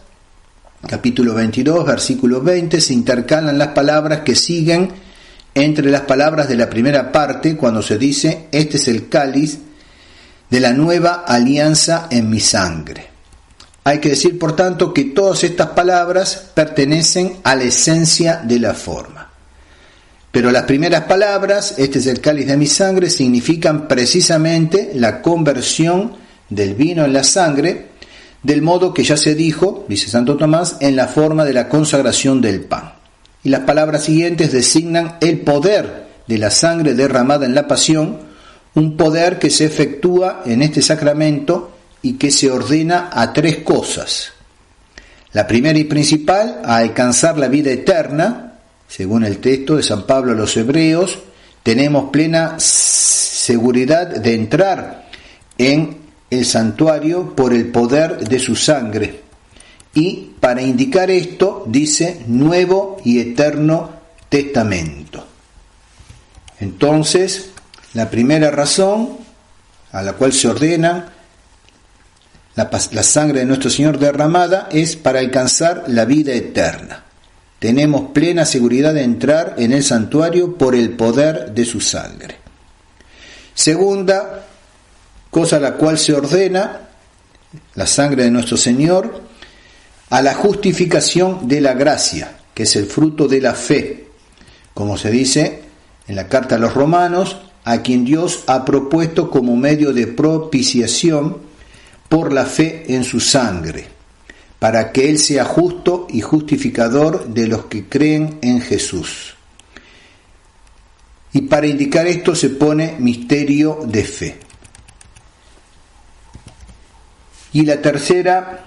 capítulo 22, versículo 20, se intercalan las palabras que siguen entre las palabras de la primera parte cuando se dice «Este es el cáliz de la nueva alianza en mi sangre». Hay que decir, por tanto, que todas estas palabras pertenecen a la esencia de la forma. Pero las primeras palabras, «Este es el cáliz de mi sangre», significan precisamente la conversión del vino en la sangre, del modo que ya se dijo, dice Santo Tomás, en la forma de la consagración del pan. Y las palabras siguientes designan el poder de la sangre derramada en la pasión, un poder que se efectúa en este sacramento y que se ordena a tres cosas. La primera y principal, a alcanzar la vida eterna. Según el texto de San Pablo a los Hebreos, tenemos plena seguridad de entrar en el santuario por el poder de su sangre. Y para indicar esto, dice Nuevo y Eterno Testamento. Entonces, la primera razón a la cual se ordena la sangre de nuestro Señor derramada es para alcanzar la vida eterna. Tenemos plena seguridad de entrar en el santuario por el poder de su sangre. Segunda cosa a la cual se ordena la sangre de nuestro Señor, a la justificación de la gracia, que es el fruto de la fe, como se dice en la carta a los Romanos, a quien Dios ha propuesto como medio de propiciación por la fe en su sangre, para que Él sea justo y justificador de los que creen en Jesús. Y para indicar esto se pone misterio de fe. Y la tercera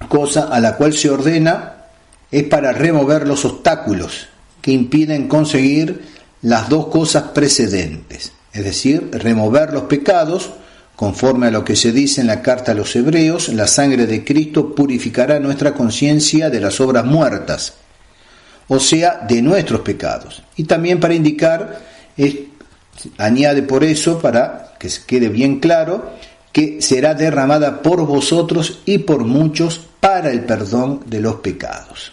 cosa a la cual se ordena es para remover los obstáculos que impiden conseguir las dos cosas precedentes, es decir, remover los pecados. Conforme a lo que se dice en la carta a los Hebreos, la sangre de Cristo purificará nuestra conciencia de las obras muertas, o sea, de nuestros pecados. Y también para indicar, añade por eso, para que se quede bien claro, que será derramada por vosotros y por muchos para el perdón de los pecados.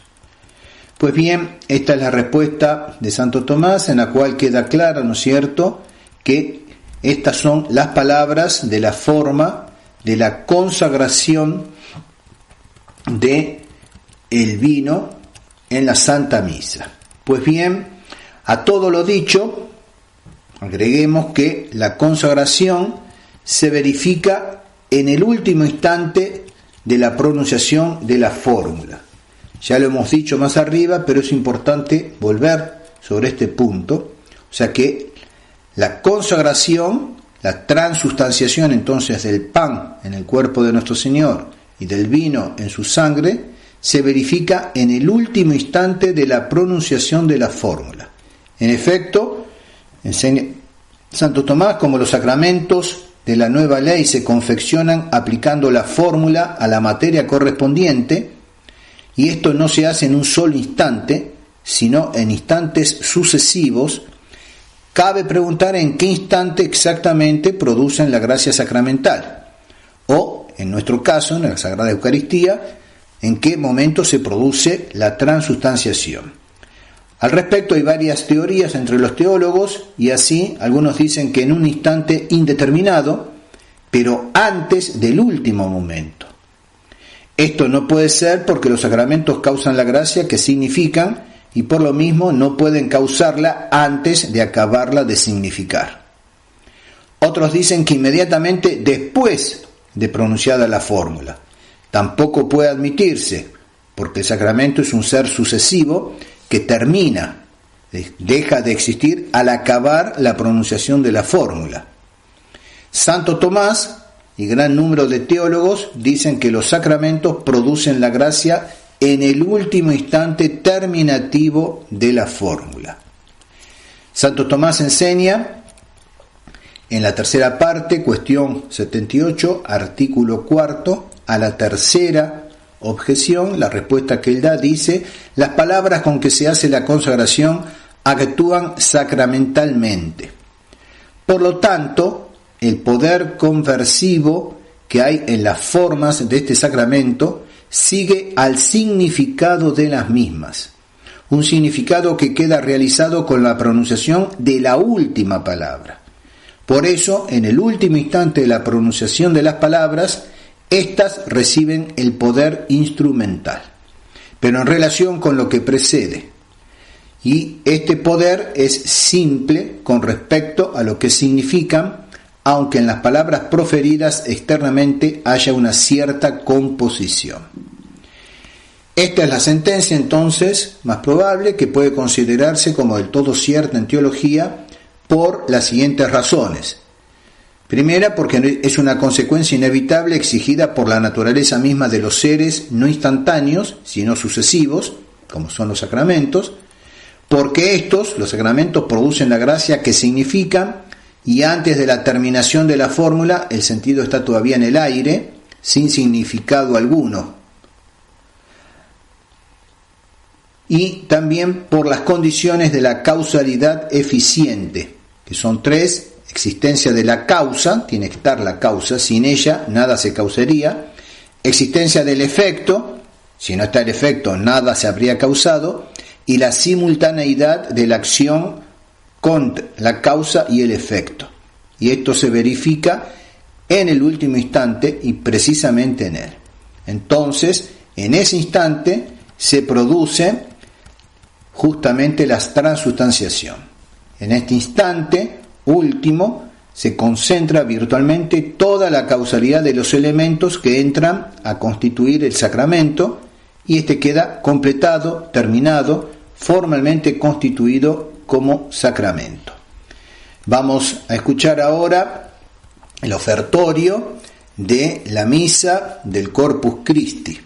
Pues bien, esta es la respuesta de Santo Tomás, en la cual queda claro, ¿no es cierto?, que estas son las palabras de la forma de la consagración de el vino en la Santa Misa. Pues bien, a todo lo dicho, agreguemos que la consagración se verifica en el último instante de la pronunciación de la fórmula. Ya lo hemos dicho más arriba, pero es importante volver sobre este punto. O sea que la consagración, la transustanciación entonces del pan en el cuerpo de nuestro Señor y del vino en su sangre, se verifica en el último instante de la pronunciación de la fórmula. En efecto, enseña Santo Tomás, como los sacramentos de la nueva ley se confeccionan aplicando la fórmula a la materia correspondiente, y esto no se hace en un solo instante, sino en instantes sucesivos, cabe preguntar en qué instante exactamente producen la gracia sacramental, o, en nuestro caso, en la Sagrada Eucaristía, en qué momento se produce la transustanciación. Al respecto hay varias teorías entre los teólogos y así algunos dicen que en un instante indeterminado, pero antes del último momento. Esto no puede ser porque los sacramentos causan la gracia que significan y por lo mismo no pueden causarla antes de acabarla de significar. Otros dicen que inmediatamente después de pronunciada la fórmula. Tampoco puede admitirse, porque el sacramento es un ser sucesivo que termina, deja de existir al acabar la pronunciación de la fórmula. Santo Tomás y gran número de teólogos dicen que los sacramentos producen la gracia en el último instante terminativo de la fórmula. Santo Tomás enseña en la tercera parte, cuestión 78, artículo 4, a la tercera objeción, la respuesta que él da dice: las palabras con que se hace la consagración actúan sacramentalmente. Por lo tanto, el poder conversivo que hay en las formas de este sacramento sigue al significado de las mismas, un significado que queda realizado con la pronunciación de la última palabra. Por eso, en el último instante de la pronunciación de las palabras, éstas reciben el poder instrumental, pero en relación con lo que precede. Y este poder es simple con respecto a lo que significan, aunque en las palabras proferidas externamente haya una cierta composición. Esta es la sentencia, entonces, más probable que puede considerarse como del todo cierta en teología por las siguientes razones. Primera, porque es una consecuencia inevitable exigida por la naturaleza misma de los seres no instantáneos, sino sucesivos, como son los sacramentos, porque estos, los sacramentos, producen la gracia que significan, y antes de la terminación de la fórmula, el sentido está todavía en el aire, sin significado alguno. Y también por las condiciones de la causalidad eficiente, que son tres: existencia de la causa, tiene que estar la causa, sin ella nada se causaría; existencia del efecto, si no está el efecto nada se habría causado; y la simultaneidad de la acción con la causa y el efecto. Y esto se verifica en el último instante y precisamente en él. Entonces, en ese instante se produce justamente la transustanciación. En este instante último se concentra virtualmente toda la causalidad de los elementos que entran a constituir el sacramento, y este queda completado, terminado, formalmente constituido como sacramento. Vamos a escuchar ahora el ofertorio de la misa del Corpus Christi.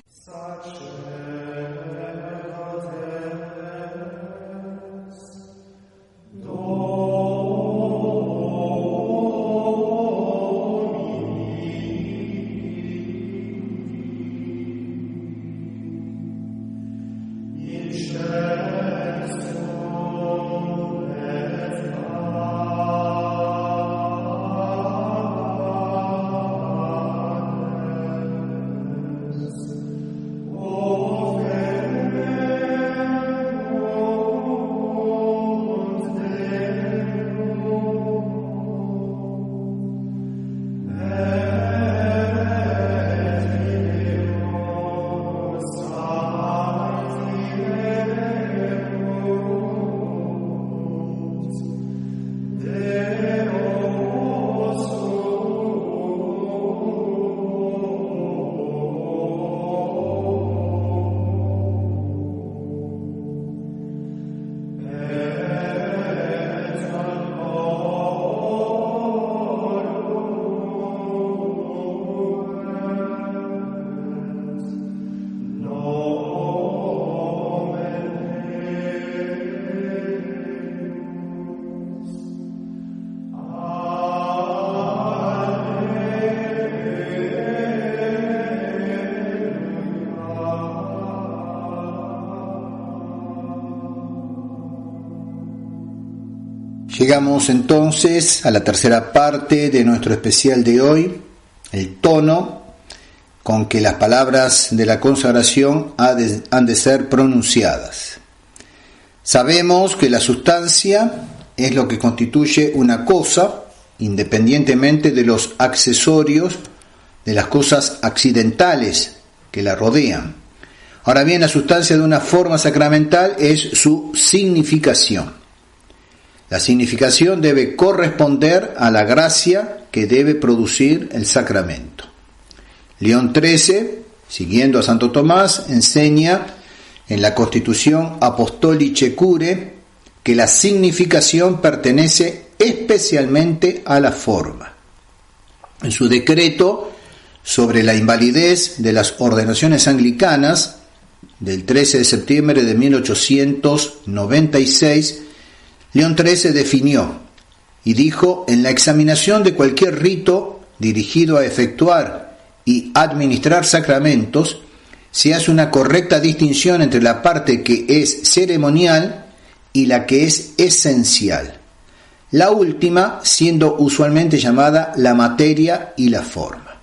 Llegamos entonces a la tercera parte de nuestro especial de hoy, el tono con que las palabras de la consagración han de ser pronunciadas. Sabemos que la sustancia es lo que constituye una cosa, independientemente de los accesorios, de las cosas accidentales que la rodean. Ahora bien, la sustancia de una forma sacramental es su significación. La significación debe corresponder a la gracia que debe producir el sacramento. León XIII, siguiendo a Santo Tomás, enseña en la Constitución Apostolicae Curae que la significación pertenece especialmente a la forma. En su decreto sobre la invalidez de las ordenaciones anglicanas del 13 de septiembre de 1896, León XIII definió y dijo: en la examinación de cualquier rito dirigido a efectuar y administrar sacramentos, se hace una correcta distinción entre la parte que es ceremonial y la que es esencial, la última siendo usualmente llamada la materia y la forma.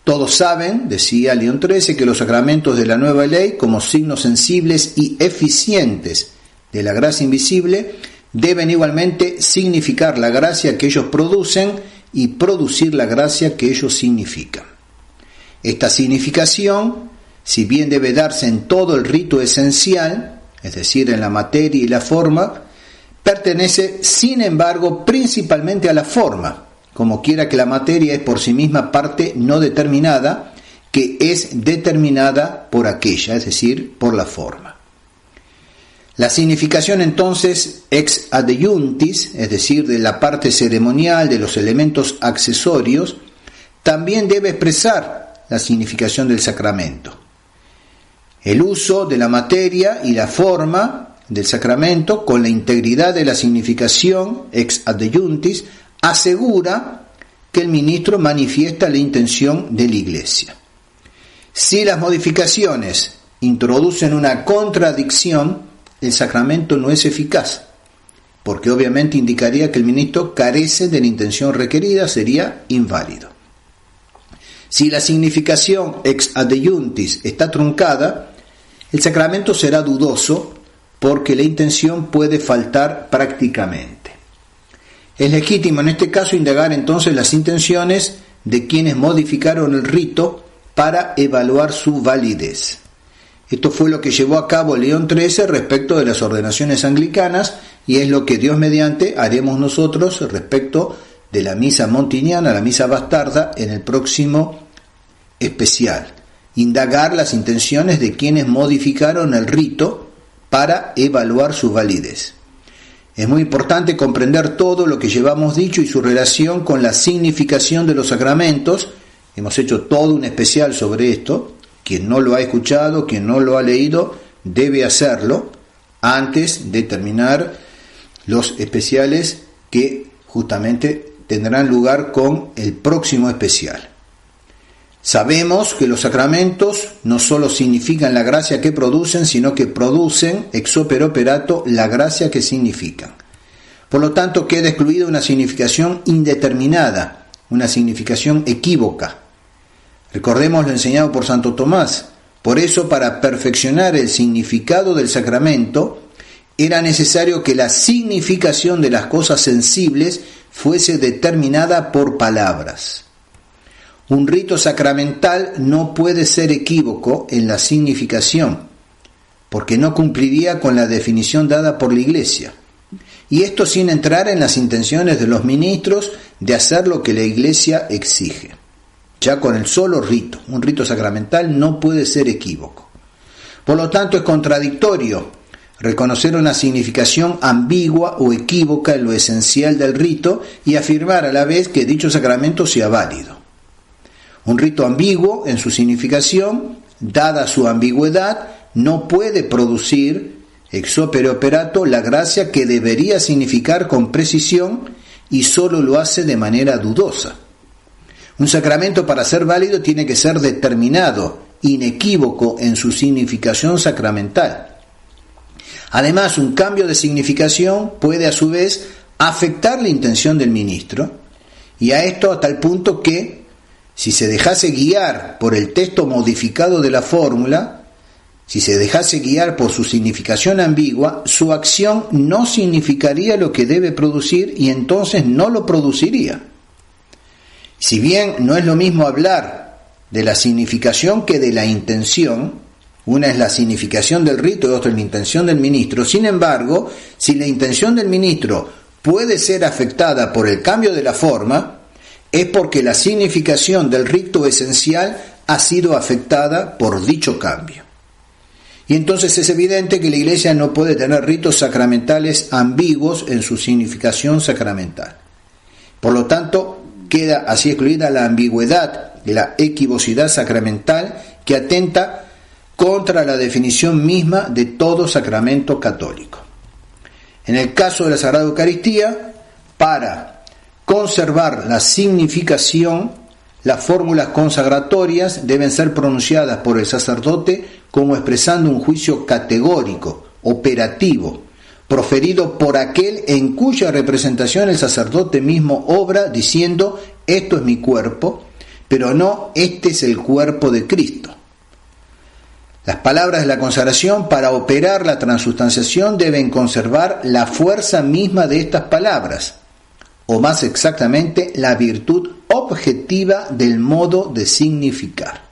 Todos saben, decía León XIII, que los sacramentos de la nueva ley, como signos sensibles y eficientes de la gracia invisible, deben igualmente significar la gracia que ellos producen y producir la gracia que ellos significan. Esta significación, si bien debe darse en todo el rito esencial, es decir, en la materia y la forma, pertenece, sin embargo, principalmente a la forma, como quiera que la materia es por sí misma parte no determinada, que es determinada por aquella, es decir, por la forma. La significación entonces ex adjuntis, es decir, de la parte ceremonial de los elementos accesorios, también debe expresar la significación del sacramento. El uso de la materia y la forma del sacramento con la integridad de la significación ex adjuntis asegura que el ministro manifiesta la intención de la Iglesia. Si las modificaciones introducen una contradicción, el sacramento no es eficaz, porque obviamente indicaría que el ministro carece de la intención requerida, sería inválido. Si la significación ex adjuntis está truncada, el sacramento será dudoso, porque la intención puede faltar prácticamente. Es legítimo en este caso indagar entonces las intenciones de quienes modificaron el rito para evaluar su validez. Esto fue lo que llevó a cabo León XIII respecto de las ordenaciones anglicanas, y es lo que Dios mediante haremos nosotros respecto de la misa montiniana, la misa bastarda, en el próximo especial. Indagar las intenciones de quienes modificaron el rito para evaluar su validez. Es muy importante comprender todo lo que llevamos dicho y su relación con la significación de los sacramentos. Hemos hecho todo un especial sobre esto. Quien no lo ha escuchado, quien no lo ha leído, debe hacerlo antes de terminar los especiales que justamente tendrán lugar con el próximo especial. Sabemos que los sacramentos no solo significan la gracia que producen, sino que producen ex opere operato la gracia que significan. Por lo tanto, queda excluida una significación indeterminada, una significación equívoca. Recordemos lo enseñado por Santo Tomás. Por eso, para perfeccionar el significado del sacramento, era necesario que la significación de las cosas sensibles fuese determinada por palabras. Un rito sacramental no puede ser equívoco en la significación, porque no cumpliría con la definición dada por la Iglesia. Y esto sin entrar en las intenciones de los ministros de hacer lo que la Iglesia exige. Ya con el solo rito, un rito sacramental no puede ser equívoco. Por lo tanto, es contradictorio reconocer una significación ambigua o equívoca en lo esencial del rito y afirmar a la vez que dicho sacramento sea válido. Un rito ambiguo en su significación, dada su ambigüedad, no puede producir ex opere operato la gracia que debería significar con precisión, y solo lo hace de manera dudosa. Un sacramento, para ser válido, tiene que ser determinado, inequívoco en su significación sacramental. Además, un cambio de significación puede a su vez afectar la intención del ministro, y a esto a tal punto que, si se dejase guiar por el texto modificado de la fórmula, Si se dejase guiar por su significación ambigua, su acción no significaría lo que debe producir y entonces no lo produciría. Si bien no es lo mismo hablar de la significación que de la intención, una es la significación del rito y otra es la intención del ministro, sin embargo, si la intención del ministro puede ser afectada por el cambio de la forma, es porque la significación del rito esencial ha sido afectada por dicho cambio. Y entonces es evidente que la Iglesia no puede tener ritos sacramentales ambiguos en su significación sacramental. Por lo tanto, queda así excluida la ambigüedad, la equivocidad sacramental que atenta contra la definición misma de todo sacramento católico. En el caso de la Sagrada Eucaristía, para conservar la significación, las fórmulas consagratorias deben ser pronunciadas por el sacerdote como expresando un juicio categórico, operativo, proferido por aquel en cuya representación el sacerdote mismo obra diciendo: esto es mi cuerpo, pero no este es el cuerpo de Cristo. Las palabras de la consagración para operar la transustanciación deben conservar la fuerza misma de estas palabras, o más exactamente la virtud objetiva del modo de significar.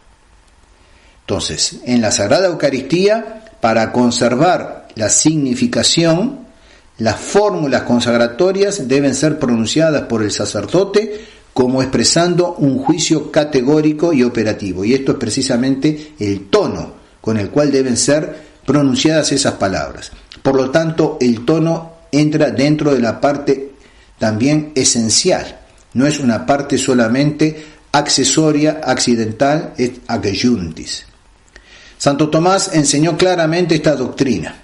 Entonces, en la Sagrada Eucaristía, para conservar la significación, las fórmulas consagratorias deben ser pronunciadas por el sacerdote como expresando un juicio categórico y operativo. Y esto es precisamente el tono con el cual deben ser pronunciadas esas palabras. Por lo tanto, el tono entra dentro de la parte también esencial. No es una parte solamente accesoria, accidental, et adjuntis. Santo Tomás enseñó claramente esta doctrina.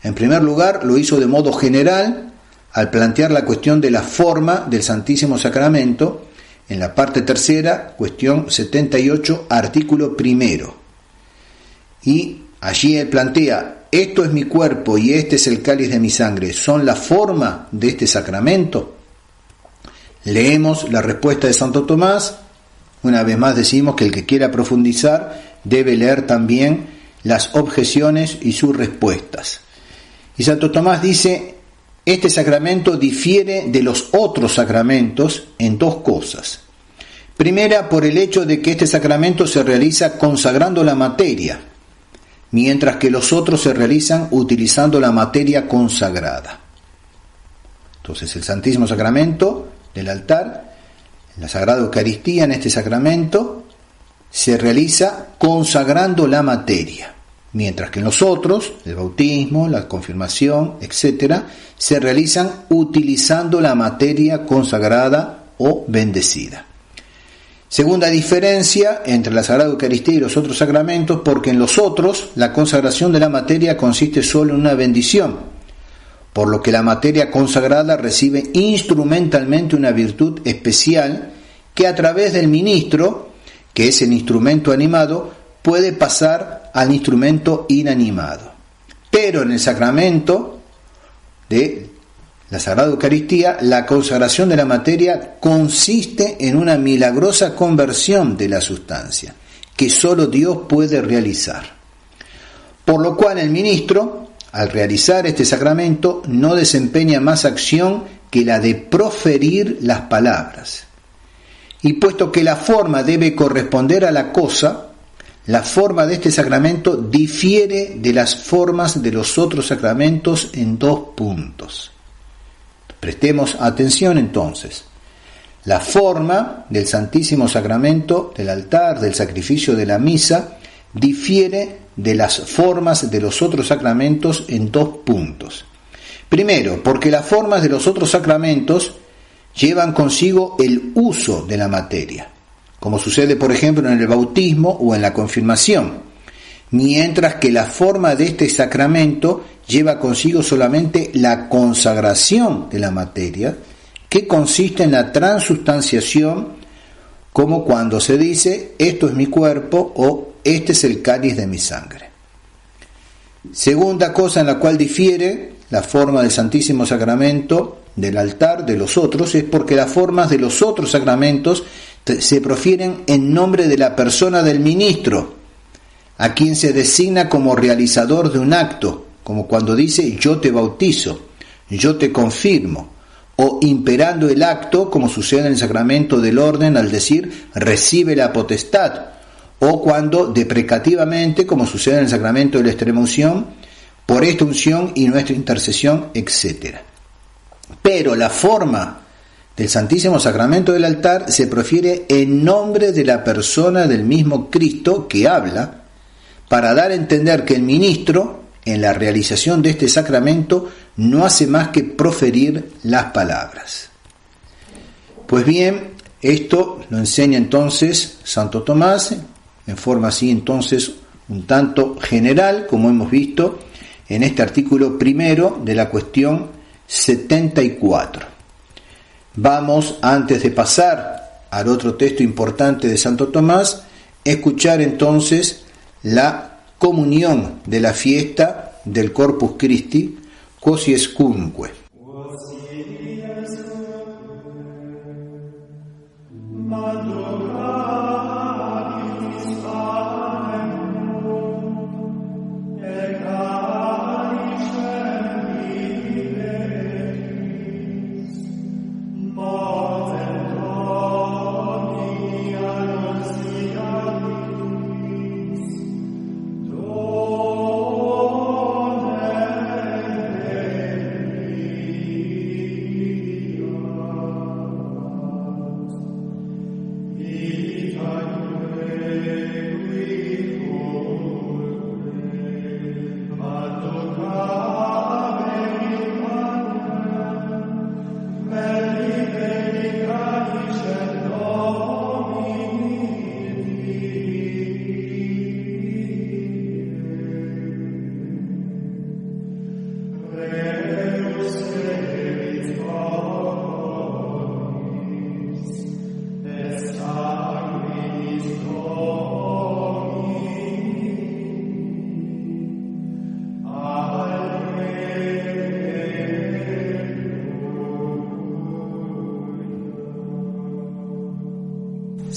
En primer lugar, lo hizo de modo general al plantear la cuestión de la forma del Santísimo Sacramento en la parte tercera, cuestión 78, artículo primero. Y allí él plantea: esto es mi cuerpo y este es el cáliz de mi sangre, ¿son la forma de este sacramento? Leemos la respuesta de Santo Tomás. Una vez más decimos que el que quiera profundizar debe leer también las objeciones y sus respuestas. Y Santo Tomás dice: este sacramento difiere de los otros sacramentos en dos cosas. Primera, por el hecho de que este sacramento se realiza consagrando la materia, mientras que los otros se realizan utilizando la materia consagrada. Entonces, el Santísimo Sacramento del altar, la Sagrada Eucaristía, en este sacramento se realiza consagrando la materia, mientras que en los otros, el bautismo, la confirmación, etc., se realizan utilizando la materia consagrada o bendecida. Segunda diferencia entre la Sagrada Eucaristía y los otros sacramentos, porque en los otros la consagración de la materia consiste solo en una bendición, por lo que la materia consagrada recibe instrumentalmente una virtud especial que a través del ministro, que es el instrumento animado, puede pasar al instrumento inanimado. Pero en el sacramento de la Sagrada Eucaristía, la consagración de la materia consiste en una milagrosa conversión de la sustancia, que solo Dios puede realizar. Por lo cual el ministro, al realizar este sacramento, no desempeña más acción que la de proferir las palabras. Y puesto que la forma debe corresponder a la cosa, la forma de este sacramento difiere de las formas de los otros sacramentos en dos puntos. Prestemos atención entonces. La forma del Santísimo Sacramento, del altar, del sacrificio de la misa, difiere de las formas de los otros sacramentos en dos puntos. Primero, porque las formas de los otros sacramentos llevan consigo el uso de la materia, como sucede por ejemplo en el bautismo o en la confirmación, mientras que la forma de este sacramento lleva consigo solamente la consagración de la materia, que consiste en la transustanciación, como cuando se dice: esto es mi cuerpo o este es el cáliz de mi sangre. Segunda cosa en la cual difiere la forma del Santísimo Sacramento del altar de los otros, es porque las formas de los otros sacramentos se profieren en nombre de la persona del ministro, a quien se designa como realizador de un acto, como cuando dice yo te bautizo, yo te confirmo, o imperando el acto, como sucede en el sacramento del orden al decir recibe la potestad, o cuando deprecativamente, como sucede en el sacramento de la extremaunción, por esta unción y nuestra intercesión, etc. Pero la forma del Santísimo Sacramento del altar se profiere en nombre de la persona del mismo Cristo que habla, para dar a entender que el ministro, en la realización de este sacramento, no hace más que proferir las palabras. Pues bien, esto lo enseña entonces Santo Tomás, en forma así entonces un tanto general, como hemos visto en este artículo primero de la cuestión 74. Vamos, antes de pasar al otro texto importante de Santo Tomás, escuchar entonces la comunión de la fiesta del Corpus Christi, Quociescunque.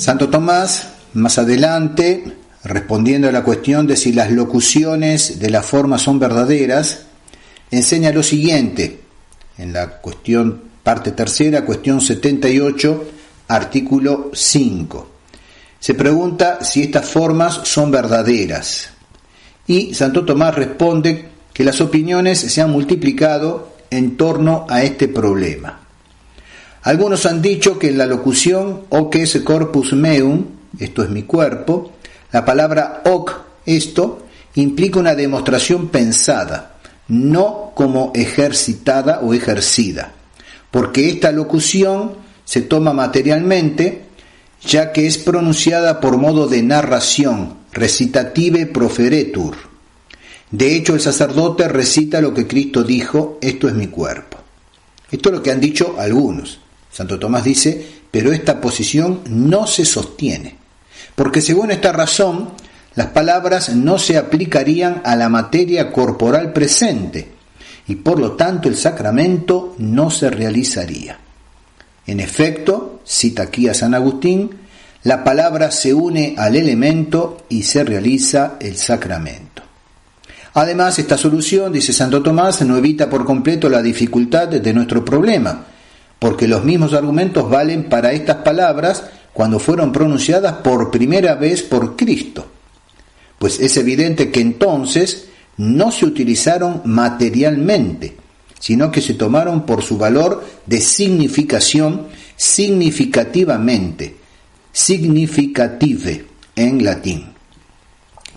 Santo Tomás, más adelante, respondiendo a la cuestión de si las locuciones de la forma son verdaderas, enseña lo siguiente, en la cuestión, parte tercera, cuestión 78, artículo 5. Se pregunta si estas formas son verdaderas. Y Santo Tomás responde que las opiniones se han multiplicado en torno a este problema. Algunos han dicho que en la locución hoc es corpus meum, esto es mi cuerpo, la palabra hoc, esto, implica una demostración pensada, no como ejercitada o ejercida, porque esta locución se toma materialmente, ya que es pronunciada por modo de narración, recitative proferetur. De hecho, el sacerdote recita lo que Cristo dijo, esto es mi cuerpo. Esto es lo que han dicho algunos. Santo Tomás dice, pero esta posición no se sostiene, porque según esta razón, las palabras no se aplicarían a la materia corporal presente, y por lo tanto el sacramento no se realizaría. En efecto, cita aquí a San Agustín, la palabra se une al elemento y se realiza el sacramento. Además, esta solución, dice Santo Tomás, no evita por completo la dificultad de nuestro problema, porque los mismos argumentos valen para estas palabras cuando fueron pronunciadas por primera vez por Cristo. Pues es evidente que entonces no se utilizaron materialmente, sino que se tomaron por su valor de significación significativamente, significative en latín.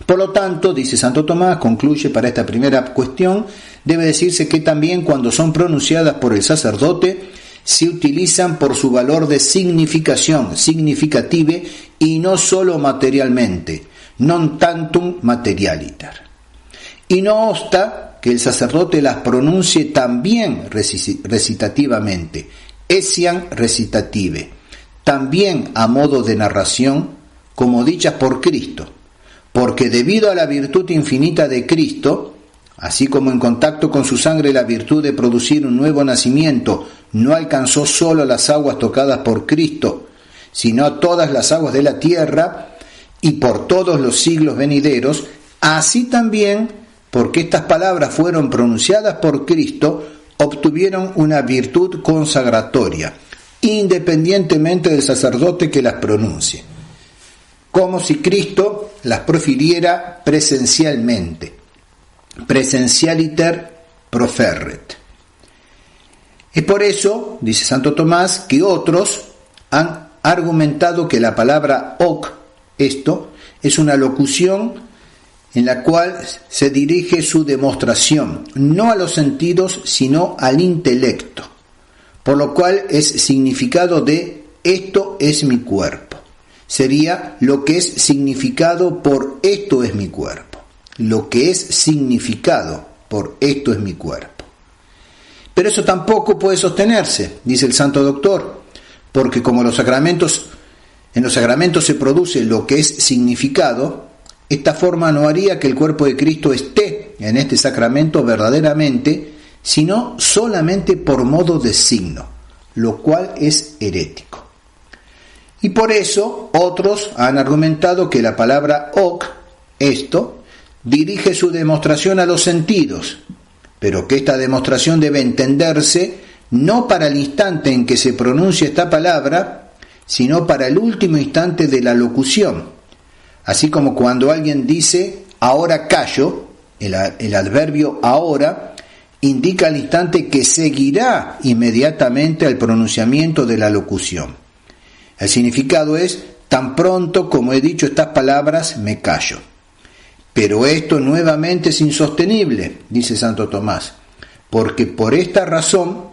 Por lo tanto, dice Santo Tomás, concluye para esta primera cuestión, debe decirse que también cuando son pronunciadas por el sacerdote, se utilizan por su valor de significación, significative, y no solo materialmente, non tantum materialitar. Y no obsta que el sacerdote las pronuncie también recitativamente, essian recitative, también a modo de narración, como dichas por Cristo, porque debido a la virtud infinita de Cristo, así como en contacto con su sangre la virtud de producir un nuevo nacimiento no alcanzó solo las aguas tocadas por Cristo, sino todas las aguas de la tierra, y por todos los siglos venideros, así también, porque estas palabras fueron pronunciadas por Cristo, obtuvieron una virtud consagratoria, independientemente del sacerdote que las pronuncie, como si Cristo las profiriera presencialmente. Presentialiter proferret. Es por eso, dice Santo Tomás, que otros han argumentado que la palabra hoc, esto, es una locución en la cual se dirige su demostración, no a los sentidos, sino al intelecto, por lo cual es significado de esto es mi cuerpo. Sería lo que es significado por esto es mi cuerpo. Lo que es significado por esto es mi cuerpo. Pero eso tampoco puede sostenerse, dice el Santo Doctor, porque como en los sacramentos se produce lo que es significado, esta forma no haría que el cuerpo de Cristo esté en este sacramento verdaderamente, sino solamente por modo de signo, lo cual es herético. Y por eso otros han argumentado que la palabra hoc, esto, dirige su demostración a los sentidos, pero que esta demostración debe entenderse no para el instante en que se pronuncia esta palabra, sino para el último instante de la locución. Así como cuando alguien dice ahora callo, el adverbio ahora indica al instante que seguirá inmediatamente al pronunciamiento de la locución. El significado es tan pronto como he dicho estas palabras me callo. Pero esto nuevamente es insostenible, dice Santo Tomás, porque por esta razón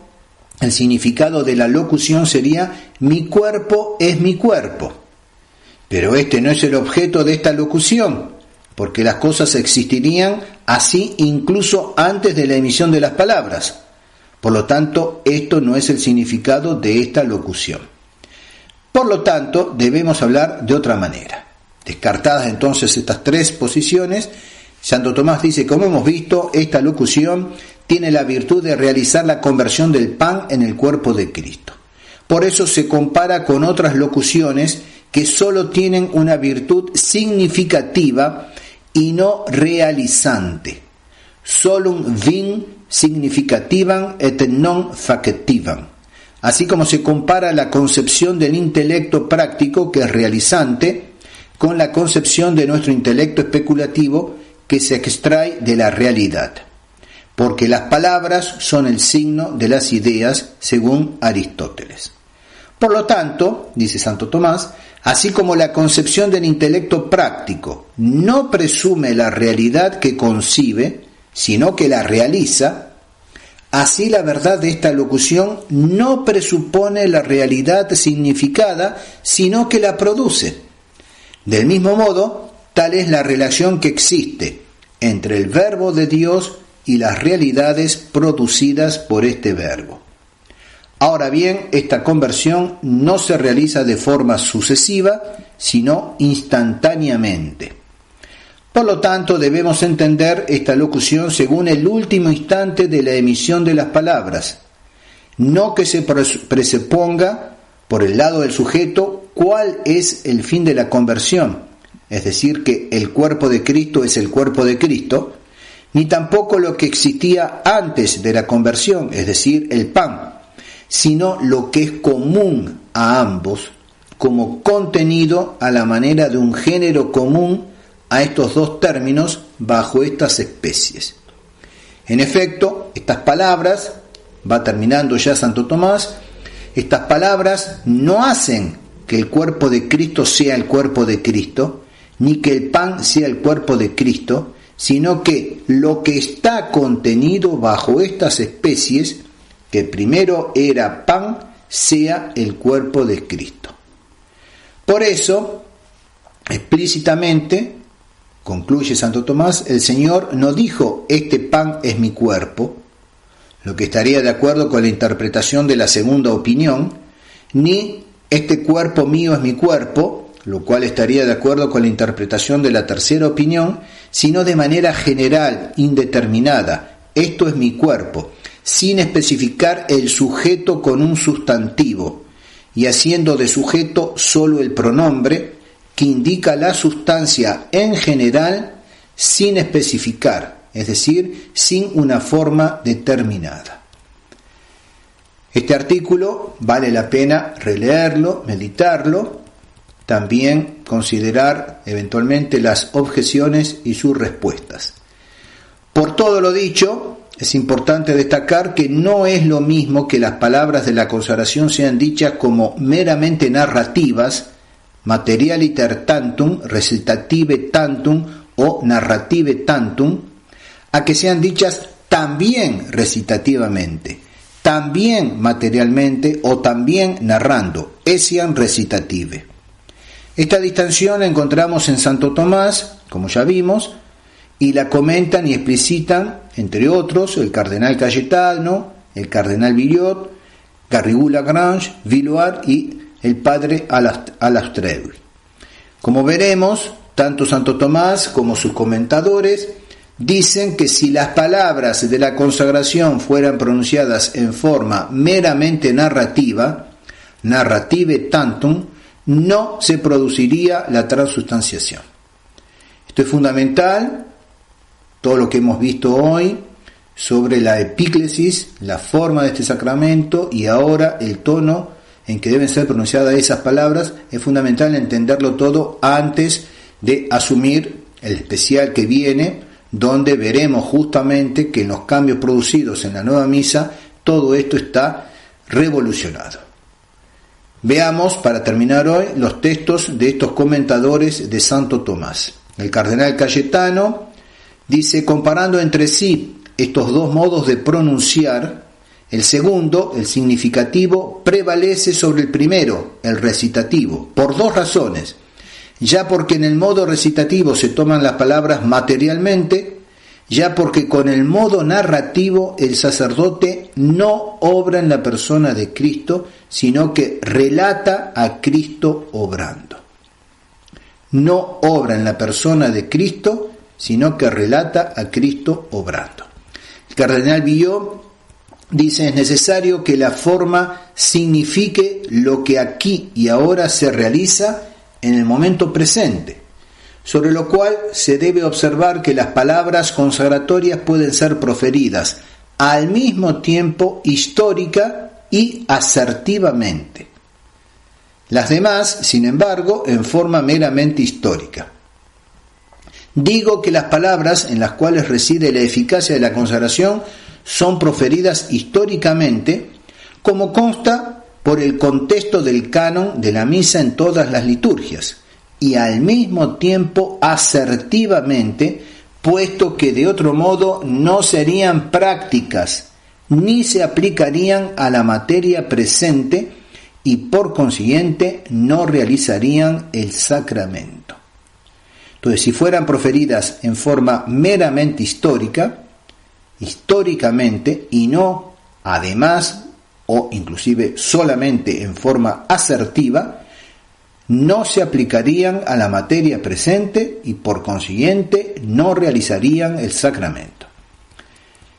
el significado de la locución sería mi cuerpo es mi cuerpo. Pero este no es el objeto de esta locución, porque las cosas existirían así incluso antes de la emisión de las palabras. Por lo tanto, esto no es el significado de esta locución. Por lo tanto, debemos hablar de otra manera. Descartadas entonces estas tres posiciones, Santo Tomás dice, como hemos visto, esta locución tiene la virtud de realizar la conversión del pan en el cuerpo de Cristo. Por eso se compara con otras locuciones que solo tienen una virtud significativa y no realizante. Solum vin significativam et non facetivam. Así como se compara la concepción del intelecto práctico, que es realizante, con la concepción de nuestro intelecto especulativo, que se extrae de la realidad. Porque las palabras son el signo de las ideas, según Aristóteles. Por lo tanto, dice Santo Tomás, así como la concepción del intelecto práctico no presume la realidad que concibe, sino que la realiza, así la verdad de esta locución no presupone la realidad significada, sino que la produce. Del mismo modo, tal es la relación que existe entre el Verbo de Dios y las realidades producidas por este Verbo. Ahora bien, esta conversión no se realiza de forma sucesiva, sino instantáneamente. Por lo tanto, debemos entender esta locución según el último instante de la emisión de las palabras, no que se presuponga por el lado del sujeto cuál es el fin de la conversión, es decir, que el cuerpo de Cristo es el cuerpo de Cristo, ni tampoco lo que existía antes de la conversión, es decir, el pan, sino lo que es común a ambos, como contenido a la manera de un género común a estos dos términos bajo estas especies. En efecto, estas palabras, va terminando ya Santo Tomás, estas palabras no hacen que el cuerpo de Cristo sea el cuerpo de Cristo, ni que el pan sea el cuerpo de Cristo, sino que lo que está contenido bajo estas especies, que primero era pan, sea el cuerpo de Cristo. Por eso, explícitamente, concluye Santo Tomás, el Señor no dijo, este pan es mi cuerpo, lo que estaría de acuerdo con la interpretación de la segunda opinión, ni este cuerpo mío es mi cuerpo, lo cual estaría de acuerdo con la interpretación de la tercera opinión, sino de manera general, indeterminada, esto es mi cuerpo, sin especificar el sujeto con un sustantivo, y haciendo de sujeto solo el pronombre, que indica la sustancia en general sin especificar, es decir, sin una forma determinada. Este artículo vale la pena releerlo, meditarlo, también considerar eventualmente las objeciones y sus respuestas. Por todo lo dicho, es importante destacar que no es lo mismo que las palabras de la consagración sean dichas como meramente narrativas, materialiter tantum, recitative tantum o narrative tantum, a que sean dichas también recitativamente, también materialmente o también narrando, essian recitative. Esta distinción la encontramos en Santo Tomás, como ya vimos, y la comentan y explicitan, entre otros, el cardenal Cayetano, el cardenal Villot, Garrigou-Lagrange, Villard y el padre Alastreux. Como veremos, tanto Santo Tomás como sus comentadores dicen que si las palabras de la consagración fueran pronunciadas en forma meramente narrativa, narrative tantum, no se produciría la transustanciación. Esto es fundamental, todo lo que hemos visto hoy sobre la epíclesis, la forma de este sacramento y ahora el tono en que deben ser pronunciadas esas palabras, es fundamental entenderlo todo antes de asumir el especial que viene, donde veremos justamente que en los cambios producidos en la nueva misa, todo esto está revolucionado. Veamos, para terminar hoy, los textos de estos comentadores de Santo Tomás. El cardenal Cayetano dice, comparando entre sí estos dos modos de pronunciar, el segundo, el significativo, prevalece sobre el primero, el recitativo, por dos razones. Ya porque en el modo recitativo se toman las palabras materialmente, ya porque con el modo narrativo el sacerdote no obra en la persona de Cristo, sino que relata a Cristo obrando. No obra en la persona de Cristo, sino que relata a Cristo obrando. El cardenal Villot dice, es necesario que la forma signifique lo que aquí y ahora se realiza en el momento presente, sobre lo cual se debe observar que las palabras consagratorias pueden ser proferidas al mismo tiempo histórica y asertivamente. Las demás, sin embargo, en forma meramente histórica. Digo que las palabras en las cuales reside la eficacia de la consagración son proferidas históricamente, como consta por el contexto del canon de la misa en todas las liturgias, y al mismo tiempo asertivamente, puesto que de otro modo no serían prácticas, ni se aplicarían a la materia presente, y por consiguiente no realizarían el sacramento. Entonces, si fueran proferidas en forma meramente histórica, históricamente, y no además o inclusive solamente en forma asertiva, no se aplicarían a la materia presente y por consiguiente no realizarían el sacramento.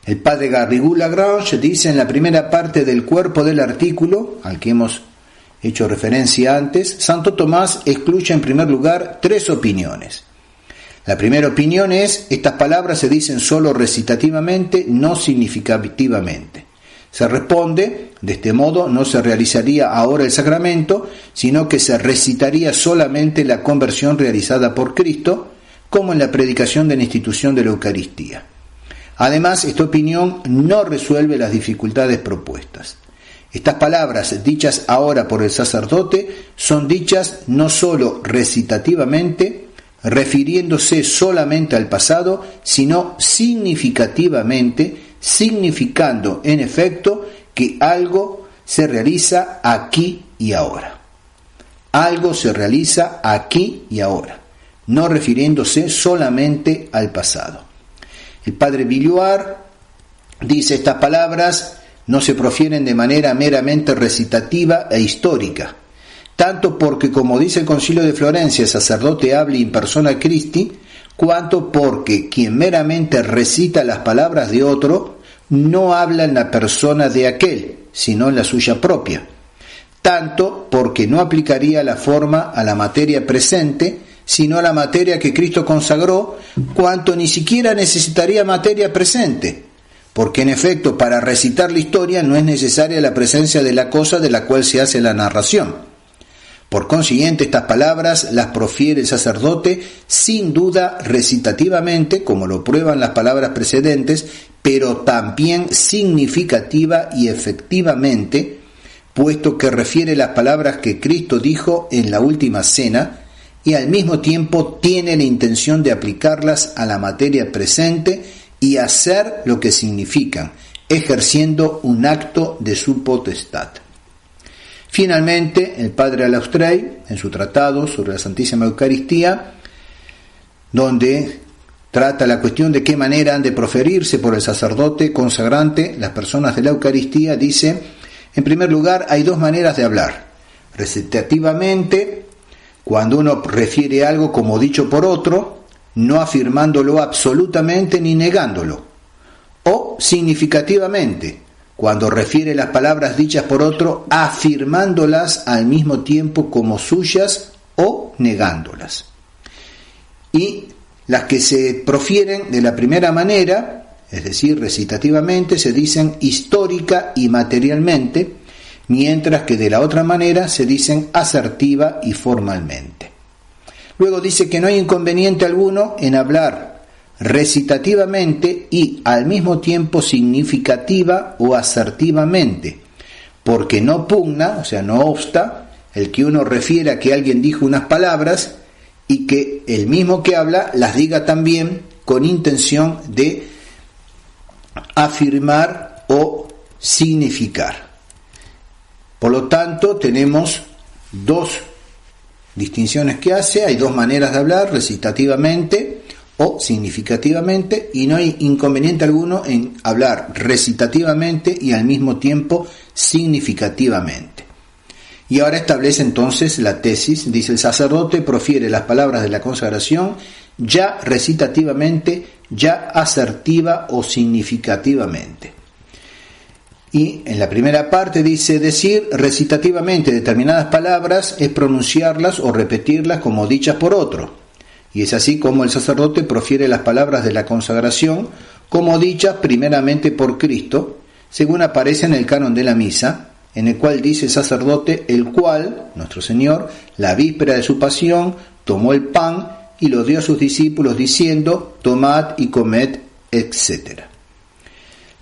El padre Garrigou-Lagrange dice en la primera parte del cuerpo del artículo, al que hemos hecho referencia antes, Santo Tomás excluye en primer lugar tres opiniones. La primera opinión es, estas palabras se dicen solo recitativamente, no significativamente. Se responde, de este modo no se realizaría ahora el sacramento, sino que se recitaría solamente la conversión realizada por Cristo, como en la predicación de la institución de la Eucaristía. Además, esta opinión no resuelve las dificultades propuestas. Estas palabras, dichas ahora por el sacerdote, son dichas no solo recitativamente, refiriéndose solamente al pasado, sino significativamente, significando en efecto que algo se realiza aquí y ahora. Algo se realiza aquí y ahora, no refiriéndose solamente al pasado. El padre Villard dice, estas palabras no se profieren de manera meramente recitativa e histórica, tanto porque, como dice el Concilio de Florencia, el sacerdote habla in persona Christi, cuanto porque quien meramente recita las palabras de otro no habla en la persona de aquel, sino en la suya propia. tanto porque no aplicaría la forma a la materia presente, sino a la materia que Cristo consagró, cuanto ni siquiera necesitaría materia presente, porque en efecto para recitar la historia no es necesaria la presencia de la cosa de la cual se hace la narración. Por consiguiente, estas palabras las profiere el sacerdote sin duda recitativamente, como lo prueban las palabras precedentes, pero también significativa y efectivamente, puesto que refiere las palabras que Cristo dijo en la última cena, y al mismo tiempo tiene la intención de aplicarlas a la materia presente y hacer lo que significan, ejerciendo un acto de su potestad. Finalmente, el padre Alauztrey, en su tratado sobre la Santísima Eucaristía, donde trata la cuestión de qué manera han de proferirse por el sacerdote consagrante las personas de la Eucaristía, dice: en primer lugar, hay dos maneras de hablar. Recitativamente, cuando uno refiere algo como dicho por otro, no afirmándolo absolutamente ni negándolo. O significativamente, cuando refiere las palabras dichas por otro, afirmándolas al mismo tiempo como suyas o negándolas. Y las que se profieren de la primera manera, es decir, recitativamente, se dicen histórica y materialmente, mientras que de la otra manera se dicen asertiva y formalmente. Luego dice que no hay inconveniente alguno en hablar recitativamente y al mismo tiempo significativa o asertivamente, porque no pugna, o sea, no obsta, el que uno refiera que alguien dijo unas palabras y que el mismo que habla las diga también con intención de afirmar o significar. Por lo tanto, tenemos dos distinciones que hace, hay dos maneras de hablar, recitativamente o significativamente, y no hay inconveniente alguno en hablar recitativamente y al mismo tiempo significativamente. Y ahora establece entonces la tesis, dice: el sacerdote profiere las palabras de la consagración ya recitativamente, ya asertiva o significativamente. Y en la primera parte dice: decir recitativamente determinadas palabras es pronunciarlas o repetirlas como dichas por otro. Y es así como el sacerdote profiere las palabras de la consagración como dichas primeramente por Cristo, según aparece en el canon de la misa, en el cual dice el sacerdote: el cual, nuestro Señor, la víspera de su pasión, tomó el pan y lo dio a sus discípulos diciendo: tomad y comed, etc.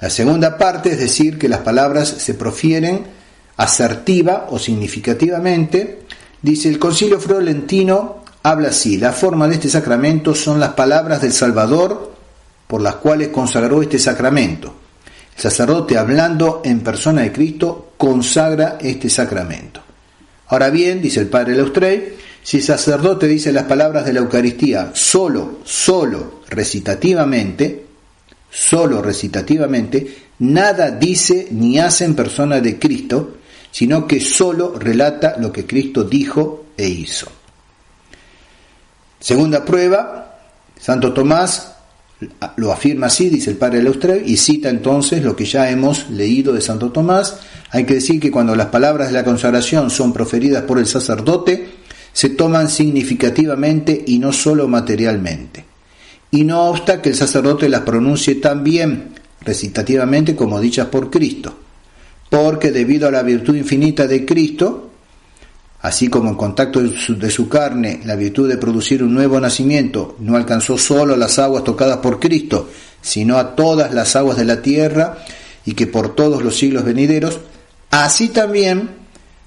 La segunda parte es decir que las palabras se profieren asertiva o significativamente. Dice: el Concilio Florentino habla así: la forma de este sacramento son las palabras del Salvador por las cuales consagró este sacramento. El sacerdote, hablando en persona de Cristo, consagra este sacramento. Ahora bien, dice el padre Alauztrey, si el sacerdote dice las palabras de la Eucaristía solo recitativamente, nada dice ni hace en persona de Cristo, sino que solo relata lo que Cristo dijo e hizo. Segunda prueba, Santo Tomás lo afirma así, dice el padre Alauztrey, y cita entonces lo que ya hemos leído de Santo Tomás. Hay que decir que cuando las palabras de la consagración son proferidas por el sacerdote, se toman significativamente y no solo materialmente. Y no obsta que el sacerdote las pronuncie también recitativamente como dichas por Cristo, porque debido a la virtud infinita de Cristo, así como en contacto de su carne la virtud de producir un nuevo nacimiento no alcanzó solo las aguas tocadas por Cristo, sino a todas las aguas de la tierra, y que por todos los siglos venideros, así también,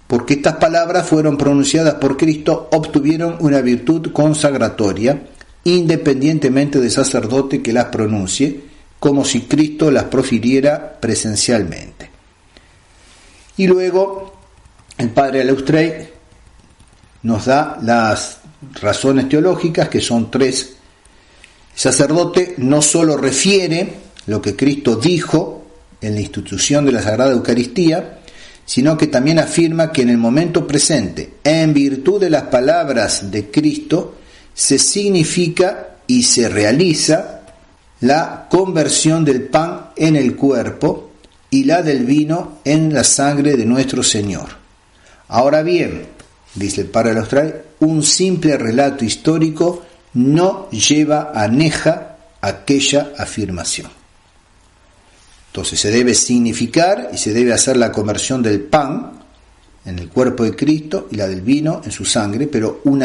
porque estas palabras fueron pronunciadas por Cristo, obtuvieron una virtud consagratoria, independientemente del sacerdote que las pronuncie, como si Cristo las profiriera presencialmente. Y luego el padre Alauztrey nos da las razones teológicas, que son tres. El sacerdote no solo refiere lo que Cristo dijo en la institución de la Sagrada Eucaristía, sino que también afirma que en el momento presente, en virtud de las palabras de Cristo, se significa y se realiza la conversión del pan en el cuerpo y la del vino en la sangre de nuestro Señor. Ahora bien, dice el padre Austral, un simple relato histórico no lleva aneja aquella afirmación. Entonces se debe significar y se debe hacer la conversión del pan en el cuerpo de Cristo y la del vino en su sangre, pero un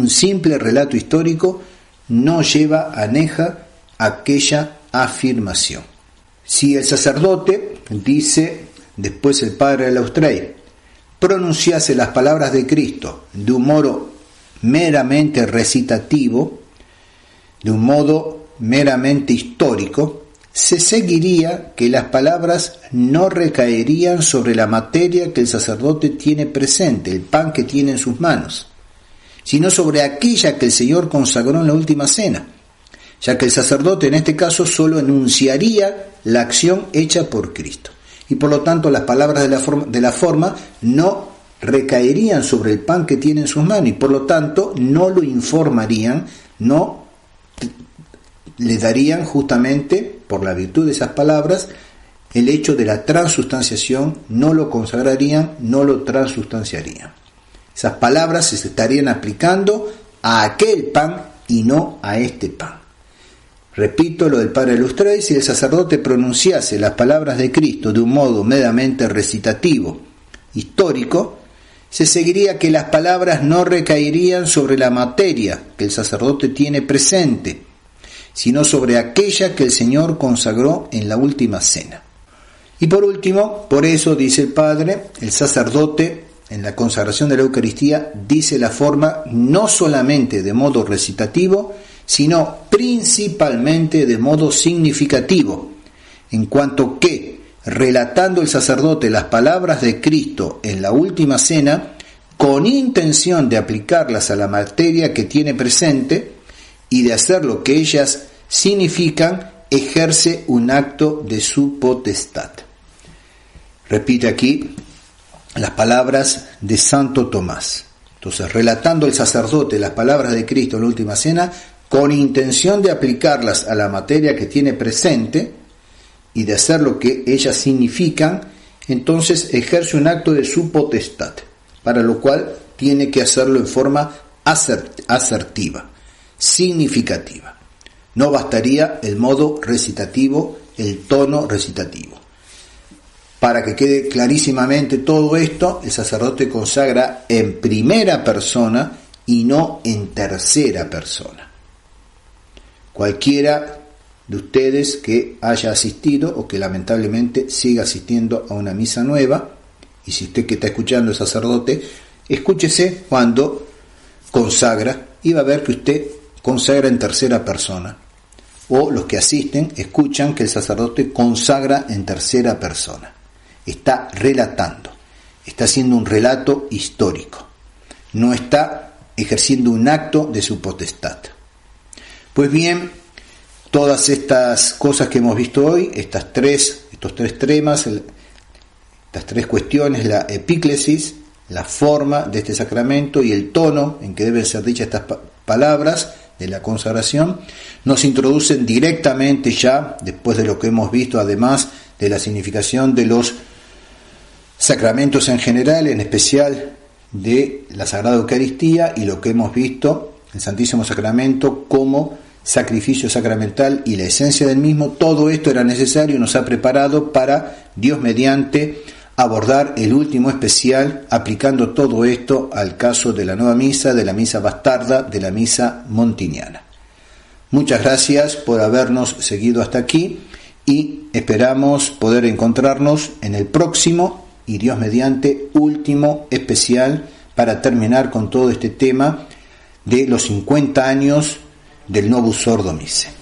simple relato histórico no lleva aneja aquella afirmación. Si el sacerdote, dice después el padre de la Austral, pronunciase las palabras de Cristo de un modo meramente recitativo, de un modo meramente histórico, se seguiría que las palabras no recaerían sobre la materia que el sacerdote tiene presente, el pan que tiene en sus manos, sino sobre aquella que el Señor consagró en la última cena, ya que el sacerdote en este caso solo enunciaría la acción hecha por Cristo. Y por lo tanto las palabras de la forma no recaerían sobre el pan que tiene en sus manos y por lo tanto no lo informarían, no le darían justamente, por la virtud de esas palabras, el hecho de la transustanciación, no lo consagrarían, no lo transustanciarían. Esas palabras se estarían aplicando a aquel pan y no a este pan. Repito lo del padre Austral, si el sacerdote pronunciase las palabras de Cristo de un modo meramente recitativo, histórico, se seguiría que las palabras no recaerían sobre la materia que el sacerdote tiene presente, sino sobre aquella que el Señor consagró en la última cena. Y por último, por eso dice el Padre, el sacerdote en la consagración de la Eucaristía dice la forma no solamente de modo recitativo, sino principalmente de modo significativo, en cuanto que, relatando el sacerdote las palabras de Cristo en la última cena, con intención de aplicarlas a la materia que tiene presente, y de hacer lo que ellas significan, ejerce un acto de su potestad. Repite aquí las palabras de Santo Tomás. Entonces, relatando el sacerdote las palabras de Cristo en la última cena, con intención de aplicarlas a la materia que tiene presente y de hacer lo que ellas significan, entonces ejerce un acto de su potestad, para lo cual tiene que hacerlo en forma asertiva, significativa. No bastaría el modo recitativo, el tono recitativo. Para que quede clarísimamente todo esto, el sacerdote consagra en primera persona y no en tercera persona. Cualquiera de ustedes que haya asistido o que lamentablemente siga asistiendo a una misa nueva, y si usted que está escuchando es sacerdote, escúchese cuando consagra y va a ver que usted consagra en tercera persona. O los que asisten escuchan que el sacerdote consagra en tercera persona. Está relatando, está haciendo un relato histórico, no está ejerciendo un acto de su potestad. Pues bien, todas estas cosas que hemos visto hoy, estos tres temas, estas tres cuestiones, la epíclesis, la forma de este sacramento y el tono en que deben ser dichas estas palabras de la consagración, nos introducen directamente ya, después de lo que hemos visto, además de la significación de los sacramentos en general, en especial de la Sagrada Eucaristía y lo que hemos visto, el Santísimo Sacramento como sacrificio sacramental y la esencia del mismo. Todo esto era necesario y nos ha preparado para, Dios mediante, abordar el último especial, aplicando todo esto al caso de la nueva misa, de la misa bastarda, de la misa montiniana. Muchas gracias por habernos seguido hasta aquí y esperamos poder encontrarnos en el próximo y Dios mediante último especial para terminar con todo este tema de los 50 años del Novus Ordo Missae.